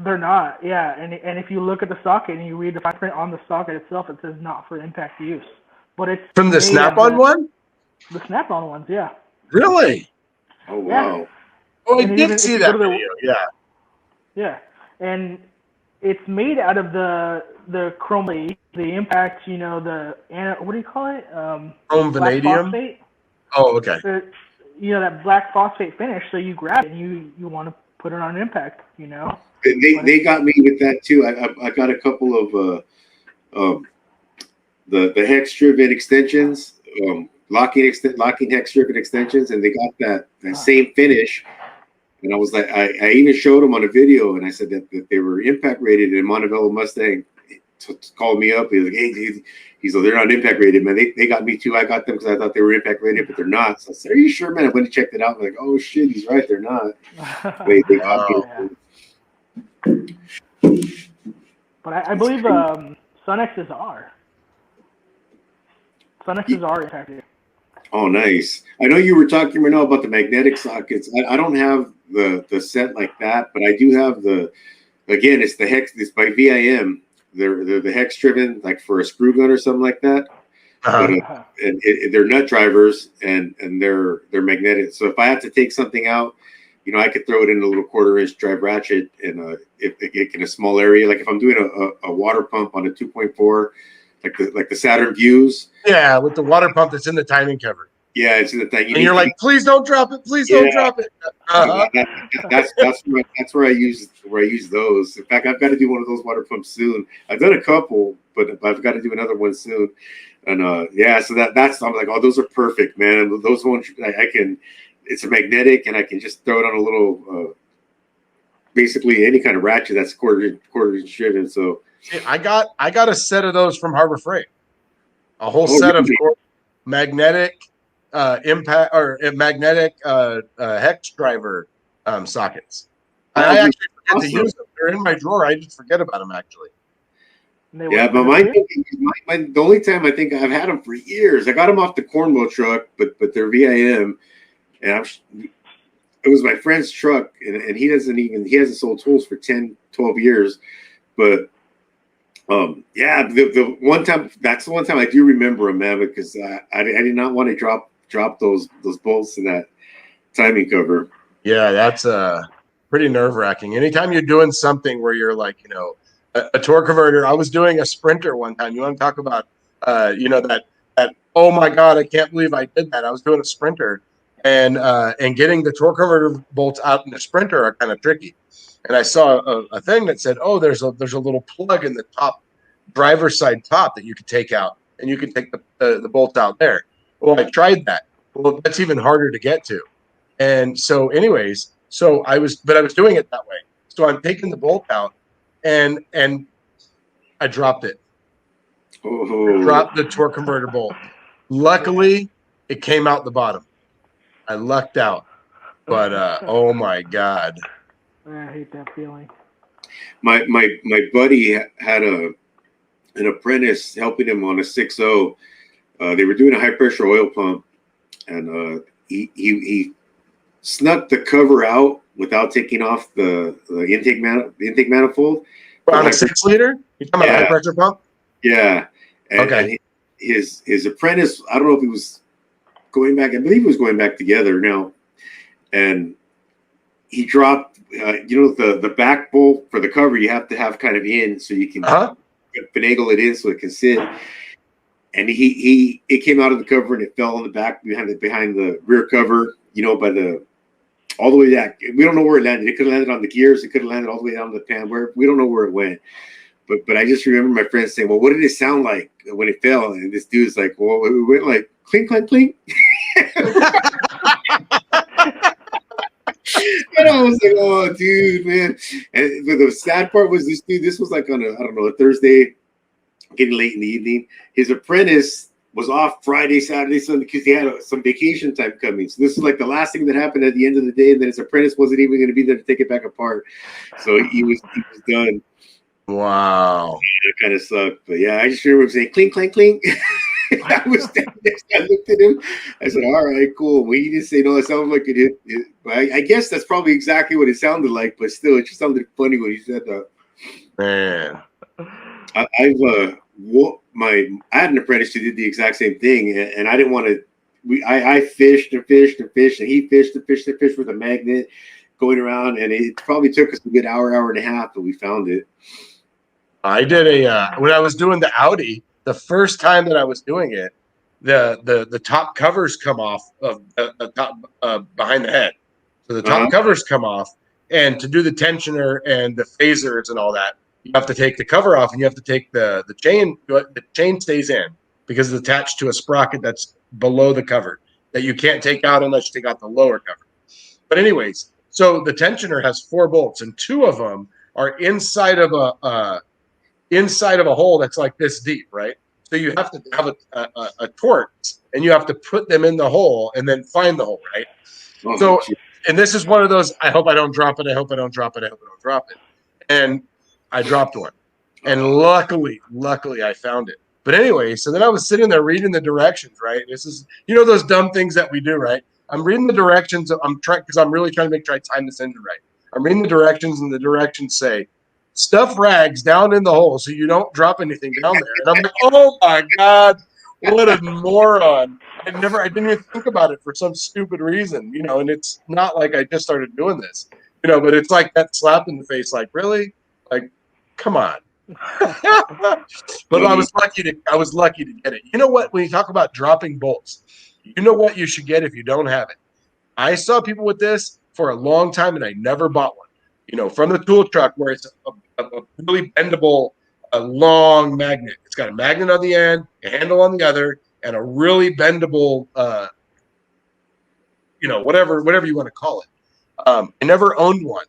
They're not, yeah. And if you look at the socket and you read the fine print on the socket itself, it says not for impact use. But it's From the made of Snap-on one? the Snap-on ones, yeah. Really? Oh Yeah. wow. Oh, I And did even if see you go that to the video. Yeah. yeah, and it's made out of the chrome, the impact, what do you call it? Chrome Black vanadium. phosphate. Oh, okay. That black phosphate finish. So you grab it and you want to put it on impact, They got me with that too. I got a couple of the hex driven extensions, locking hex driven extensions, and they got that same finish. And I was like, I even showed them on a video, and I said that they were impact rated. And Montebello Mustang called me up. He was like, "Hey, dude," he's like, "They're not impact rated, man. They got me too. I got them because I thought they were impact rated, but they're not." So I said, "Are you sure, man?" I went and checked it out. I'm like, "Oh shit, he's right. They're not." They got me. But I believe Sunx's are. Sunx's are impacted. Oh, nice. I know you were talking right now about the magnetic sockets. I don't have the set like that, but I do have again, it's the hex. It's by VIM. They're the hex driven, like for a screw gun or something like that. But they're nut drivers and they're magnetic. So if I have to take something out, I could throw it in a little 1/4-inch drive ratchet in a small area. Like if I'm doing a water pump on a 2.4, like the Saturn Views. Yeah, with the water pump that's in the timing cover. Yeah, it's in the thing. And you're like, please don't drop it. Please don't drop it. That's where I use those. In fact, I've got to do one of those water pumps soon. I've done a couple, but I've got to do another one soon. And so that's I'm like, oh, those are perfect, man. Those ones I can. It's a magnetic, and I can just throw it on a little, basically any kind of ratchet that's quarter-inch driven. So I got a set of those from Harbor Freight. A whole set of magnetic impact or magnetic hex driver sockets. I actually forget to use them. They're in my drawer. I just forget about them actually. Yeah, but the only time I think I've had them for years. I got them off the Cornwall truck, but they're VIM, and it was my friend's truck, and he hasn't sold tools for 10, 12 years, but. The one time, that's the one time I do remember them, man, because I did not want to drop those bolts in that timing cover. Yeah, that's pretty nerve-wracking. Anytime you're doing something where you're like, a torque converter. I was doing a Sprinter one time. You want to talk about, that oh my God, I can't believe I did that. I was doing a Sprinter, and getting the torque converter bolts out in the Sprinter are kind of tricky. And I saw a thing that said, "Oh, there's a little plug in the top driver's side top that you could take out, and you can take the bolt out there." Well, I tried that. Well, that's even harder to get to. And so, anyways, I was doing it that way. So I'm taking the bolt out, and I dropped it. Oh. I dropped the torque converter bolt. Luckily, it came out the bottom. I lucked out, but oh my God. I hate that feeling. My buddy had an apprentice helping him on a 6.0. They were doing a high pressure oil pump, and he snuck the cover out without taking off the intake manifold. On a 6-liter? You talking about a high pressure pump? Yeah. And his apprentice, I don't know if he was going back. I believe he was going back together now, and he dropped, the back bolt for the cover. You have to have kind of in so you can finagle it in so it can sit. And it came out of the cover and it fell on the back behind the rear cover. By the all the way back. We don't know where it landed. It could have landed on the gears. It could have landed all the way down the pan. We don't know where it went. But I just remember my friend saying, "Well, what did it sound like when it fell?" And this dude's like, "Well, it went like clink, clink, clink." And I was like, "Oh, dude, man!" And the sad part was this was like on a Thursday, getting late in the evening. His apprentice was off Friday, Saturday, Sunday because he had some vacation time coming. So this is like the last thing that happened at the end of the day. And then his apprentice wasn't even going to be there to take it back apart. So he was done. Wow. It kind of sucked. But yeah, I just remember saying clink, clink, clink. I was standing next. I looked at him. I said, "All right, cool." Well, he didn't say no. It sounded like it hit. But I guess that's probably exactly what it sounded like. But still, it just sounded funny when he said that. Man, I had an apprentice who did the exact same thing, and I didn't want to. I fished and fished and fished, and he fished and fished and fished with a magnet going around, and it probably took us a good hour and a half, but we found it. I did when I was doing the Audi, the first time that I was doing it, the top covers come off of the top behind the head. So the top covers come off, and to do the tensioner and the phasers and all that, you have to take the cover off, and you have to take the chain. The chain stays in because it's attached to a sprocket that's below the cover that you can't take out unless you take out the lower cover. But anyways, so the tensioner has 4 bolts, and 2 of them are inside of a hole that's like this deep, right? So you have to have a torque, and you have to put them in the hole and then find the hole, right? So, and this is one of those, I hope I don't drop it, I hope I don't drop it, I hope I don't drop it. And I dropped one. And luckily I found it. But anyway, so then I was sitting there reading the directions, right? This is, those dumb things that we do, right? I'm reading the directions. I'm trying, because I'm really trying to try to time this engine right. I'm reading the directions, and the directions say, stuff rags down in the hole so you don't drop anything down there. And I'm like, oh my God, what a moron. I didn't even think about it for some stupid reason, and it's not like I just started doing this, but it's like that slap in the face, like, really? Like, come on. But I was lucky to get it. You know what? When you talk about dropping bolts, you know what you should get if you don't have it? I saw people with this for a long time, and I never bought one. From the tool truck, where it's a really bendable, a long magnet. It's got a magnet on the end, a handle on the other, and a really bendable, whatever you want to call it. I never owned one,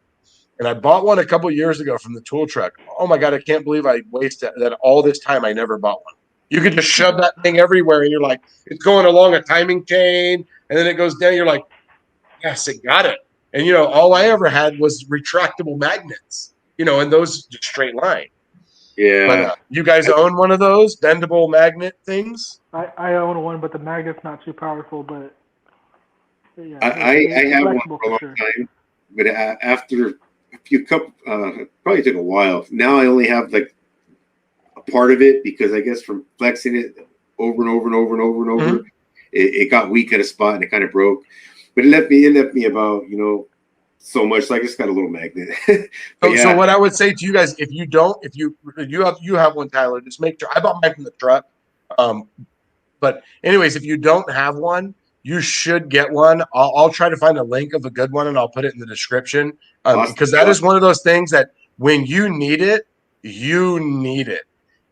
and I bought one a couple years ago from the tool truck. Oh my God, I can't believe I wasted that all this time. I never bought one. You could just shove that thing everywhere, and you're like, it's going along a timing chain, and then it goes down. You're like, yes, it got it. And, all I ever had was retractable magnets, and those just straight line. Yeah. But you guys own one of those bendable magnet things? I own one, but the magnet's not too powerful. But yeah, I have one for a long time, but after a few probably took a while. Now I only have like a part of it, because I guess from flexing it over and over and over and over and over, it got weak at a spot and it kind of broke. But it left me about, so much. So I just got a little magnet. So what I would say to you guys, if you have one, Tyler, just make sure. I bought mine from the truck. But anyways, if you don't have one, you should get one. I'll try to find a link of a good one, and I'll put it in the description. Because that is one of those things that when you need it, you need it.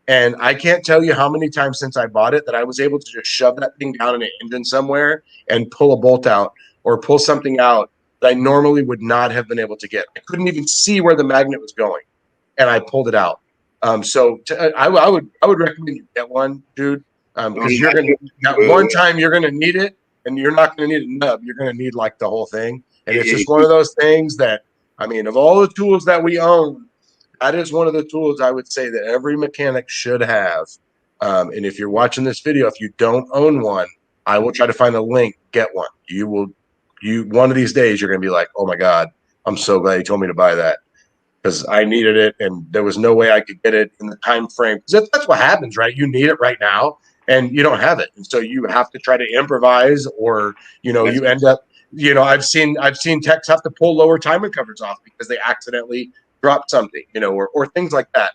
And I can't tell you how many times since I bought it that I was able to just shove that thing down in an engine somewhere and pull a bolt out or pull something out that I normally would not have been able to get. I couldn't even see where the magnet was going, and I pulled it out. I would recommend you get one, dude, because one time you're gonna need it, and you're not gonna need a nub. You're gonna need like the whole thing, and it's just one of those things that, I mean, of all the tools that we own, that is one of the tools I would say that every mechanic should have. And if you're watching this video, if you don't own one, I will try to find a link. Get one. One of these days you're going to be like, oh my God, I'm so glad you told me to buy that, because I needed it and there was no way I could get it in the time frame. Because that's what happens, right? You need it right now and you don't have it, and so you have to try to improvise, or you end up. I've seen techs have to pull lower timing covers off because they accidentally dropped something, or things like that.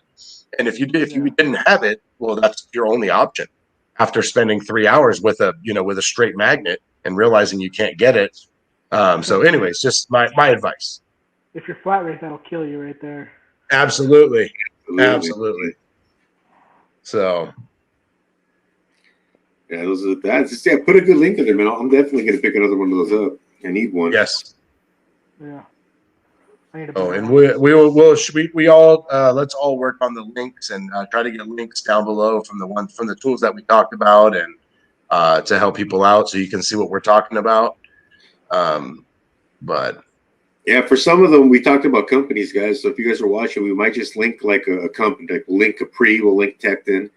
And if you didn't have it, well, that's your only option. After spending 3 hours with a straight magnet and realizing you can't get it. So anyways, just my advice. If you're flat rate, that'll kill you right there. Absolutely. So yeah, put a good link in there, man. I'm definitely going to pick another one of those up. I need one. Yes. Yeah. And we all let's all work on the links and try to get links down below from the tools that we talked about, and to help people out so you can see what we're talking about. But yeah, for some of them we talked about companies, guys. So if you guys are watching, we might just link like a company, like we'll link Capri, we'll link Tecton,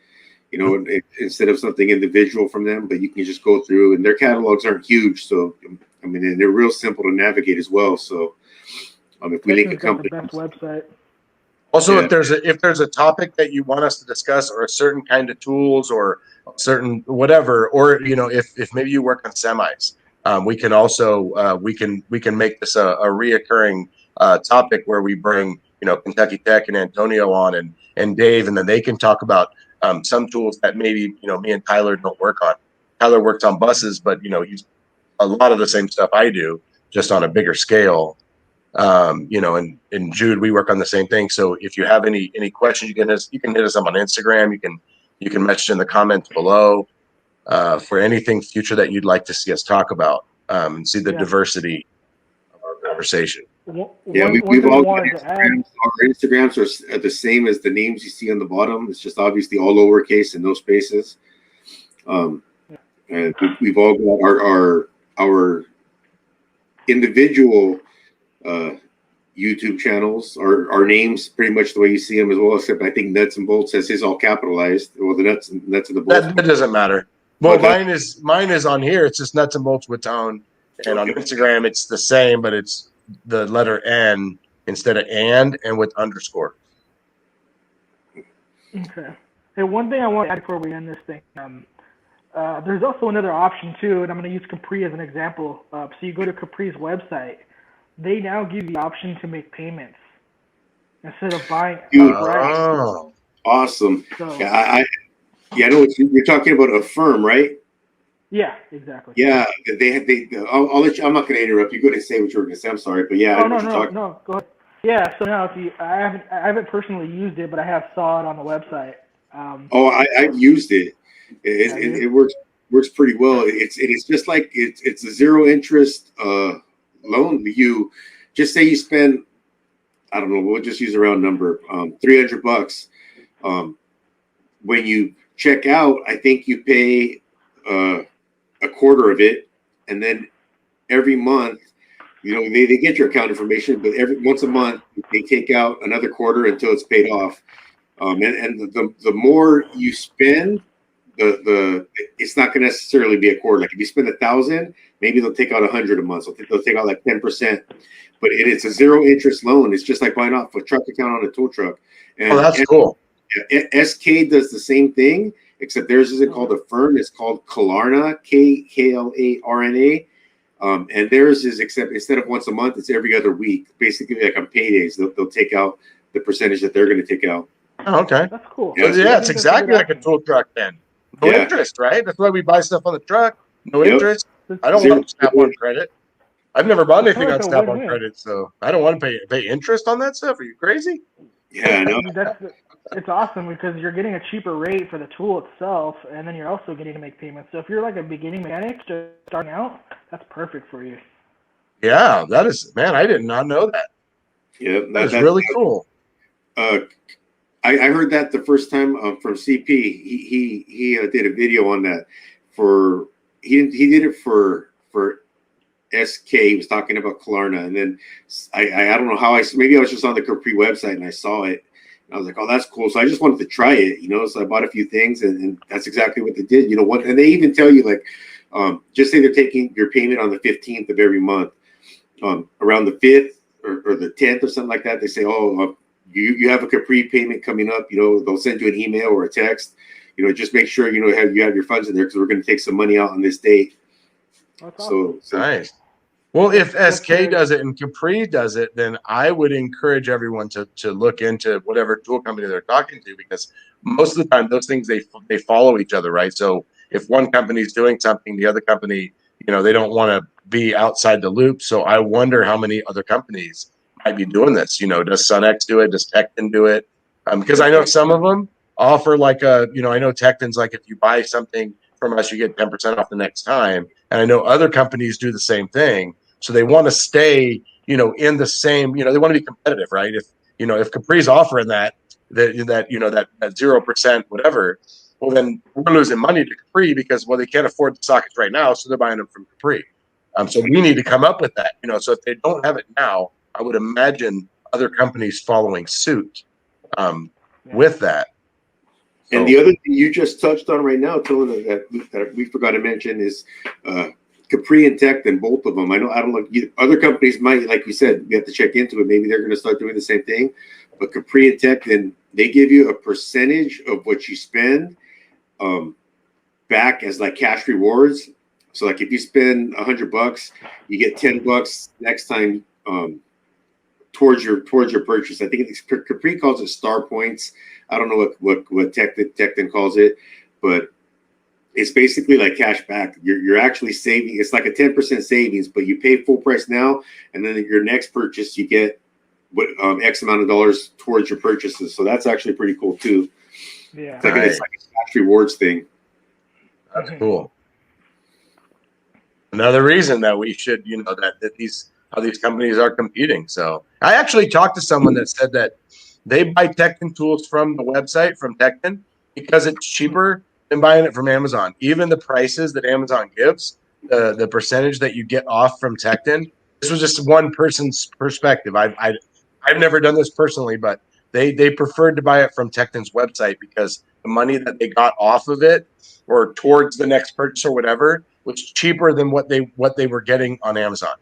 instead of something individual from them, but you can just go through, and their catalogs aren't huge. So, I mean, and they're real simple to navigate as well. So, if we link a Texan's got the company. best website. Also, Yeah. if there's a topic that you want us to discuss, or a certain kind of tools, or certain whatever, or if maybe you work on semis, we can also we can make this a reoccurring topic where we bring Kentucky Tech and Antonio on, and Dave, and then they can talk about some tools that maybe me and Tyler don't work on. Tyler works on buses, but he's a lot of the same stuff I do, just on a bigger scale. And Jude, we work on the same thing. So if you have any questions, you can hit us up on Instagram. You can message in the comments below for anything future that you'd like to see us talk about, and see the diversity of our conversation. We've all got Instagrams. Our Instagrams are the same as the names you see on the bottom. It's just obviously all lowercase and no spaces. And we've all got our individual YouTube channels. Our names pretty much the way you see them as well, except I think Nuts and Bolts has his all capitalized. Well, the nuts and the bolts. That doesn't matter. Well, mine is on here. It's just Nuts and Bolts with Tone, and on Instagram it's the same, but it's the letter N instead of and with underscore. Okay. Hey, one thing I want to add before we end this thing. There's also another option too, and I'm going to use Capri as an example. So you go to Capri's website. They now give you the option to make payments instead of buying outright. Oh, awesome! So, I know what you're talking about. A firm, right? Yeah, exactly. Yeah, I'll let you. I'm not going to interrupt you. Go ahead and say what you were going to say. I'm sorry, but yeah. No, go ahead. Yeah, so now I haven't personally used it, but I have saw it on the website. I've used it. It works pretty well. It's just like it's a zero interest loan. You just say you spend, I don't know, we'll just use a round number, $300. When you check out, I think you pay a quarter of it, and then every month, they get your account information, but once a month they take out another quarter until it's paid off. And the more you spend, it's not going to necessarily be a quarter. Like if you spend 1,000, maybe they'll take out 100 a month. So they'll take out like 10%. But it's a zero interest loan. It's just like buying off a truck account on a tow truck. And, that's cool. SK does the same thing, except theirs isn't called a firm. It's called Klarna, Klarna. And theirs is, except instead of once a month, it's every other week. Basically, like on paydays, they'll take out the percentage that they're going to take out. Oh, okay. That's cool. Yeah, it's exactly like a tow truck then. No interest, right? That's why we buy stuff on the truck. No interest. I don't want Snap-on credit. I've never bought anything on Snap-on credit, so I don't want to pay interest on that stuff. Are you crazy? Yeah, I know. It's awesome because you're getting a cheaper rate for the tool itself, and then you're also getting to make payments. So if you're like a beginning mechanic just starting out, that's perfect for you. Yeah, that is, man, I did not know that. Yeah, that's really cool. I heard that the first time from CP. He did a video on that he did it for SK. He was talking about Klarna, and then I don't know how maybe I was just on the Capri website and I saw it. And I was like, oh, that's cool. So I just wanted to try it, So I bought a few things, and that's exactly what they did. And they even tell you like, just say they're taking your payment on the 15th of every month, around the 5th or the 10th or something like that. They say, oh. You have a Capri payment coming up, they'll send you an email or a text, just make sure, you have your funds in there because we're going to take some money out on this date. That's awesome. So nice. Well, if SK does it and Capri does it, then I would encourage everyone to look into whatever tool company they're talking to, because most of the time those things, they follow each other, right? So if one company is doing something, the other company, they don't want to be outside the loop. So I wonder how many other companies might be doing this. Does SunX do it? Does Tecton do it? Because I know some of them offer like I know Tecton's like, if you buy something from us, you get 10% off the next time. And I know other companies do the same thing. So they want to stay, in the same, they want to be competitive, right? If Capri's offering that 0% whatever, well, then we're losing money to Capri because, well, they can't afford the sockets right now. So they're buying them from Capri. So we need to come up with that, so if they don't have it now, I would imagine other companies following suit with that. And the other thing you just touched on right now, Tony, that we forgot to mention is Capri and Tecton, both of them. I don't know. Other companies might, like you said, we have to check into it. Maybe they're going to start doing the same thing. But Capri and Tecton, they give you a percentage of what you spend back as like cash rewards. So like if you spend $100, you get $10 next time towards your purchase. I think Capri calls it star points. I don't know what Tecton calls it, but it's basically like cash back. You're actually saving. It's like a 10% savings, but you pay full price now, and then your next purchase you get X amount of dollars towards your purchases. So that's actually pretty cool too. Yeah, it's like a cash rewards thing. That's cool. Another reason that we should, that how these companies are competing. So I actually talked to someone that said that they buy Tecton tools from the website from Tecton because it's cheaper than buying it from Amazon. Even the prices that Amazon gives, the percentage that you get off from Tecton. This was just one person's perspective. I've never done this personally, but they preferred to buy it from Tecton's website because the money that they got off of it or towards the next purchase or whatever was cheaper than what they were getting on Amazon.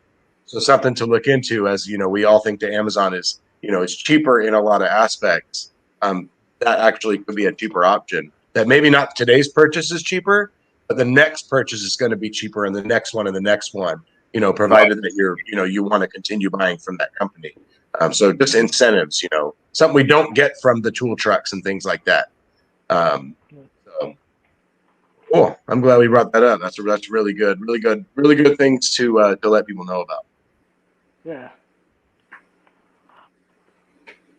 So something to look into, as we all think that Amazon is it's cheaper in a lot of aspects. That actually could be a cheaper option. That maybe not today's purchase is cheaper, but the next purchase is going to be cheaper, and the next one, and the next one. Provided that you want to continue buying from that company. So just incentives, something we don't get from the tool trucks and things like that. So cool. I'm glad we brought that up. That's really good things to let people know about. Yeah.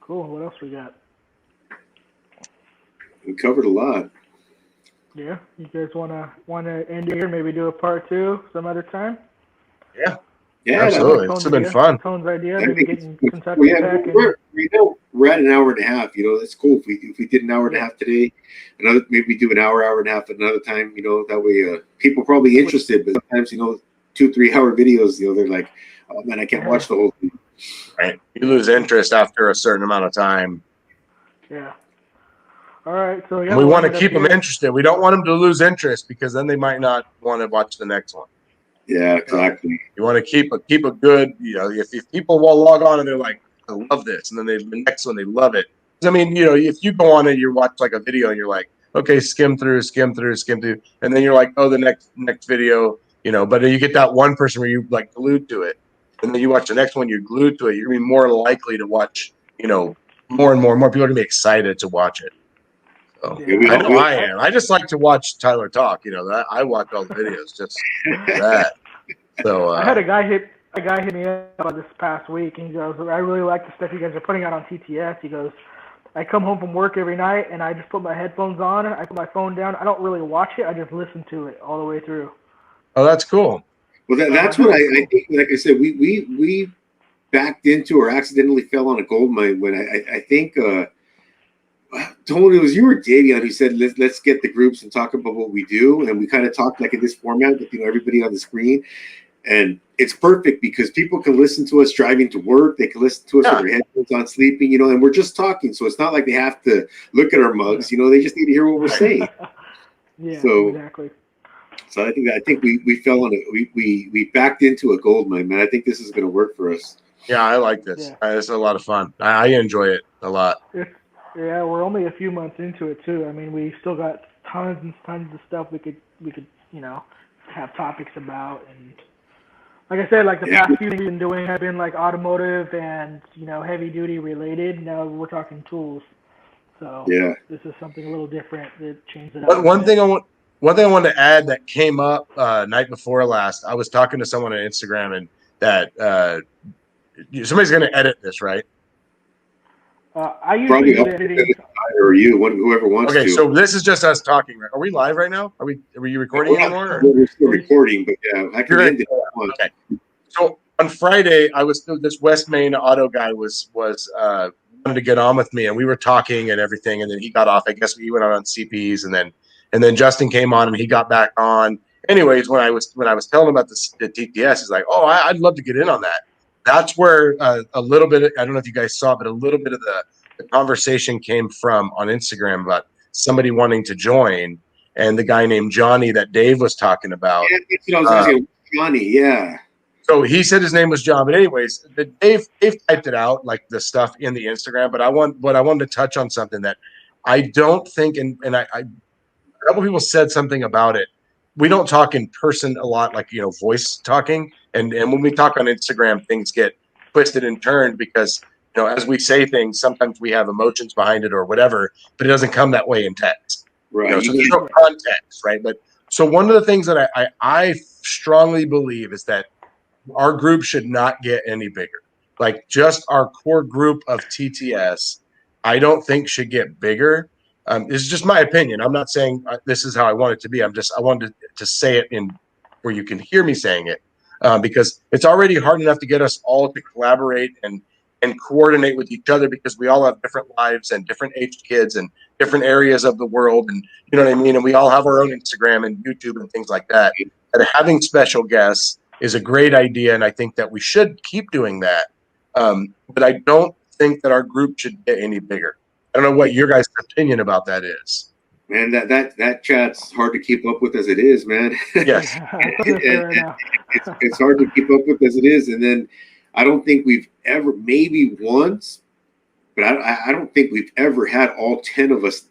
Cool. What else we got? We covered a lot. Yeah. You guys wanna end it here? Maybe do a part 2 some other time. Yeah, absolutely. It's been fun. Tone's idea, maybe getting Kentucky Tech. We're at an hour and a half. That's cool. If we did an hour and a half today, maybe we do an hour and a half another time. That way people probably interested. But sometimes 2-3 hour videos, they're like, oh man, I can't watch the whole thing. Right, you lose interest after a certain amount of time. Yeah. All right. So we want to keep them interested. We don't want them to lose interest because then they might not want to watch the next one. Yeah, exactly. You want to keep a good, if people will log on and they're like, I love this, and then the next one they love it. I mean, if you go on and you watch like a video and you're like, okay, skim through, and then you're like, oh, the next video, but you get that one person where you like glued to it, and then you watch the next one, you're glued to it. You're gonna be more likely to watch, more and more people are gonna be excited to watch it. So I know I am. I just like to watch Tyler talk. That I watch all the videos just that. So I had a guy hit me up this past week, and he goes, "I really like the stuff you guys are putting out on TTS." He goes, "I come home from work every night, and I just put my headphones on, I put my phone down. I don't really watch it. I just listen to it all the way through." Oh, that's cool. Well, that's what I think. Like I said, we backed into or accidentally fell on a gold mine when I think. Tony, it was you or Davion who said let's get the groups and talk about what we do, and we kind of talked like in this format with everybody on the screen, and it's perfect because people can listen to us driving to work, they can listen to us with their headphones on sleeping, and we're just talking, so it's not like they have to look at our mugs, they just need to hear what we're saying. Yeah, so, exactly. So I think we fell on it. We backed into a gold mine, man. I think this is going to work for us. Yeah, I like this. Yeah. It's a lot of fun. I enjoy it a lot. Yeah, we're only a few months into it too. I mean, we still got tons and tons of stuff we could have topics about, and like I said, like the past few things we've been doing have been like automotive and heavy duty related. Now we're talking tools, so this is something a little different that changed it up. One thing I want to add that came up night before last. I was talking to someone on Instagram, and that somebody's going to edit this, right? I usually do editing. Or whoever wants to. Okay, so this is just us talking. Right? Are we live right now? Are you recording anymore? We're still recording, but I can end it. Okay. So on Friday, I was this West Main auto guy was wanted to get on with me, and we were talking and everything, and then he got off. I guess he went on CPs, and then Justin came on, and he got back on. Anyways, when I was telling him about the TTS, he's like, "Oh, I'd love to get in on that." That's where a little bit. I don't know if you guys saw, but a little bit of the conversation came from on Instagram about somebody wanting to join, and the guy named Johnny that Dave was talking about. Yeah, that's what I was asking. Johnny, yeah. So he said his name was John, but anyways, Dave typed it out like the stuff in the Instagram. But I wanted to touch on something that I don't think, and I a couple people said something about it. We don't talk in person a lot, like voice talking, and when we talk on Instagram, things get twisted and turned because as we say things, sometimes we have emotions behind it or whatever, but it doesn't come that way in text. Right. So there's no context, right? But so one of the things that I strongly believe is that our group should not get any bigger. Like just our core group of TTS, I don't think should get bigger. This is just my opinion. I'm not saying this is how I want it to be. I wanted to say it in where you can hear me saying it because it's already hard enough to get us all to collaborate and coordinate with each other because we all have different lives and different aged kids and different areas of the world. And you know what I mean? And we all have our own Instagram and YouTube and things like that. And having special guests is a great idea. And I think that we should keep doing that. But I don't think that our group should get any bigger. I don't know what your guys' opinion about that is. Man, that chat's hard to keep up with as it is, man. Yes. It's hard to keep up with as it is. And then I don't think we've ever, maybe once, but I don't think we've ever had all 10 of us,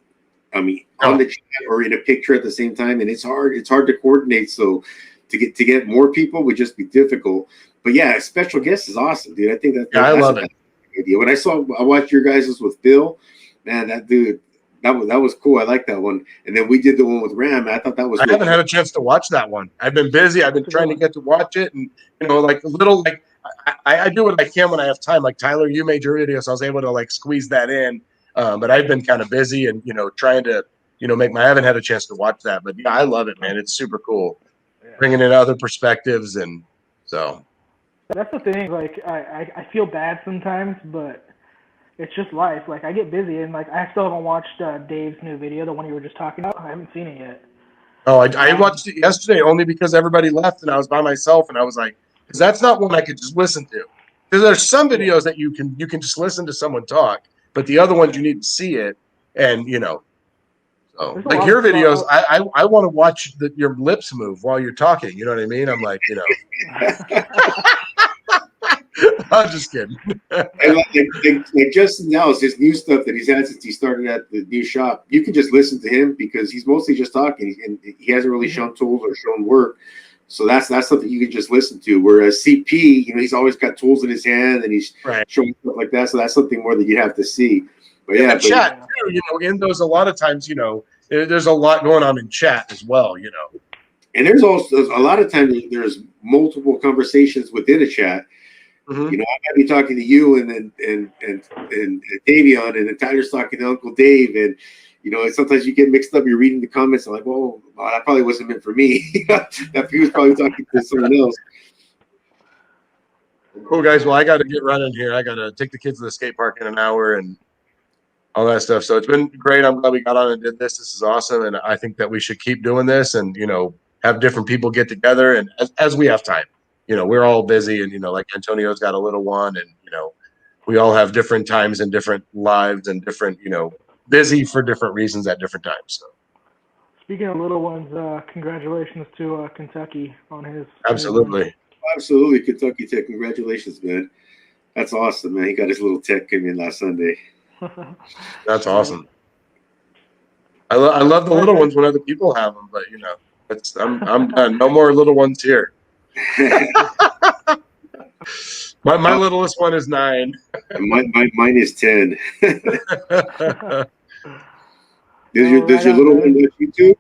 on the chat or in a picture at the same time. And it's hard to coordinate. So to get more people would just be difficult. But yeah, a special guest is awesome, dude. I think I love it. Idea. When I watched your guys' with Bill, man, that dude, that was cool. I like that one. And then we did the one with Ram. I thought that was. I haven't had a chance to watch that one. I've been busy. I've been trying to get to watch it, and like a little like I do what I can when I have time. Like Tyler, you made your video, so I was able to like squeeze that in. But I've been kind of busy and trying to I haven't had a chance to watch that. But yeah, I love it, man. It's super cool, bringing in other perspectives, and so. That's the thing. Like I feel bad sometimes, but it's just life. Like I get busy, and like I still haven't watched Dave's new video, the one you were just talking about. I haven't seen it yet. Oh, I watched it yesterday only because everybody left and I was by myself, and I was like, because that's not one I could just listen to. Because there's some videos that you can just listen to someone talk, but the other ones you need to see it, and so like your videos, I want to watch your lips move while you're talking. You know what I mean? I'm like, I'm just kidding. like Justin Dallas, his new stuff that he's had since he started at the new shop, you can just listen to him because he's mostly just talking, and he hasn't really shown tools or shown work. So that's something you can just listen to. Whereas CP, he's always got tools in his hand and he's showing stuff like that. So that's something more that you have to see. But yeah, the chat too. In those a lot of times, there's a lot going on in chat as well. And there's also a lot of times there's multiple conversations within a chat. Mm-hmm. I might be talking to you and Davion, and then Tyler's talking to Uncle Dave, and sometimes you get mixed up. You're reading the comments, and like, well, that probably wasn't meant for me. That he was probably talking to someone else. Cool, guys. Well, I got to get running here. I got to take the kids to the skate park in an hour and all that stuff. So it's been great. I'm glad we got on and did this. This is awesome, and I think that we should keep doing this, and have different people get together, and as we have time. We're all busy, and like Antonio's got a little one, and we all have different times and different lives and different busy for different reasons at different times. So. Speaking of little ones, congratulations to Kentucky on his. Absolutely. Absolutely, Kentucky Tech. Congratulations, man. That's awesome, man. He got his little tech came in last Sunday. That's awesome. I love the little ones when other people have them, but I'm done. No more little ones here. my littlest one is 9. Mine is 10. Does your little one watch YouTube?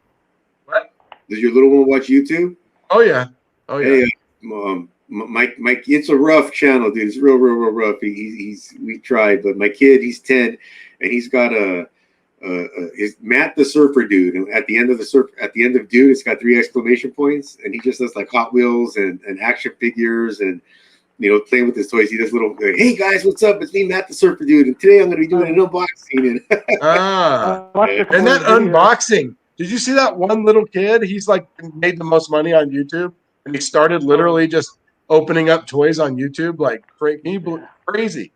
What? Does your little one watch YouTube? Oh yeah. Hey, my it's a rough channel, dude. It's real rough. We tried, but my kid, he's 10, and he's got is Matt the Surfer Dude, and at the end of Dude, it's got 3 exclamation points, and he just does like Hot Wheels and action figures and playing with his toys. He does little hey guys, what's up? It's me, Matt the Surfer Dude, and today I'm going to be doing an unboxing. And that unboxing. Did you see that one little kid? He's like made the most money on YouTube, and he started literally just opening up toys on YouTube like crazy.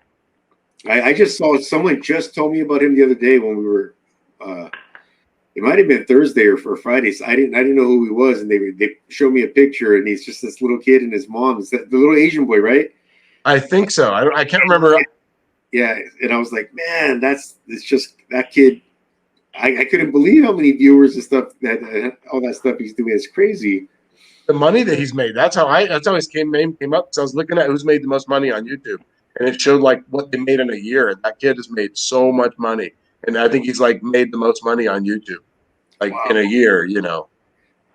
I just saw someone just told me about him the other day when we were It might have been Thursday or for Friday. So I didn't know who he was, and they showed me a picture, and he's just this little kid and his mom. Is that the little Asian boy, right? I think so. I can't remember. Yeah, and I was like, man, it's just that kid. I couldn't believe how many viewers and stuff that all that stuff he's doing is crazy. The money that he's made. That's how his name came up. So I was looking at who's made the most money on YouTube, and it showed like what they made in a year. And that kid has made so much money, and I think he's like made the most money on YouTube, like in a year.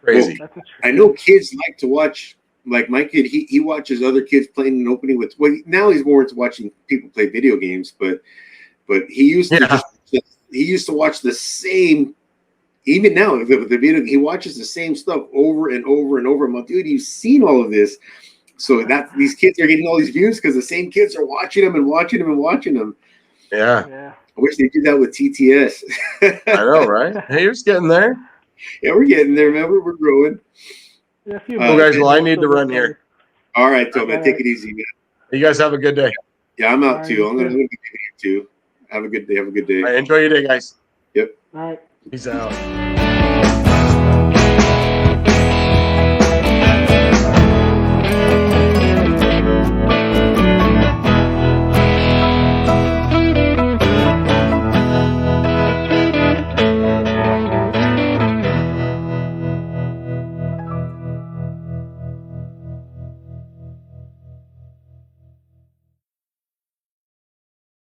Crazy. Well, I know kids like to watch. Like my kid, he watches other kids playing an opening with. Well, now he's more into watching people play video games, but he used to he used to watch the same. Even now, the video, he watches the same stuff over and over and over. I'm like, dude, you've seen all of this. So that these kids are getting all these views because the same kids are watching them and watching them and watching them. Yeah. I wish they did that with TTS. I know, right? Hey, you're just getting there. Yeah, we're getting there, man. We're growing. Yeah, guys, well, I need to run here. All right, Tom, man. Take it easy, man. You guys have a good day. Yeah, I'm out too. I'm gonna be here too. Have a good day. Have a good day. All right, enjoy your day, guys. Yep. All right. Peace out.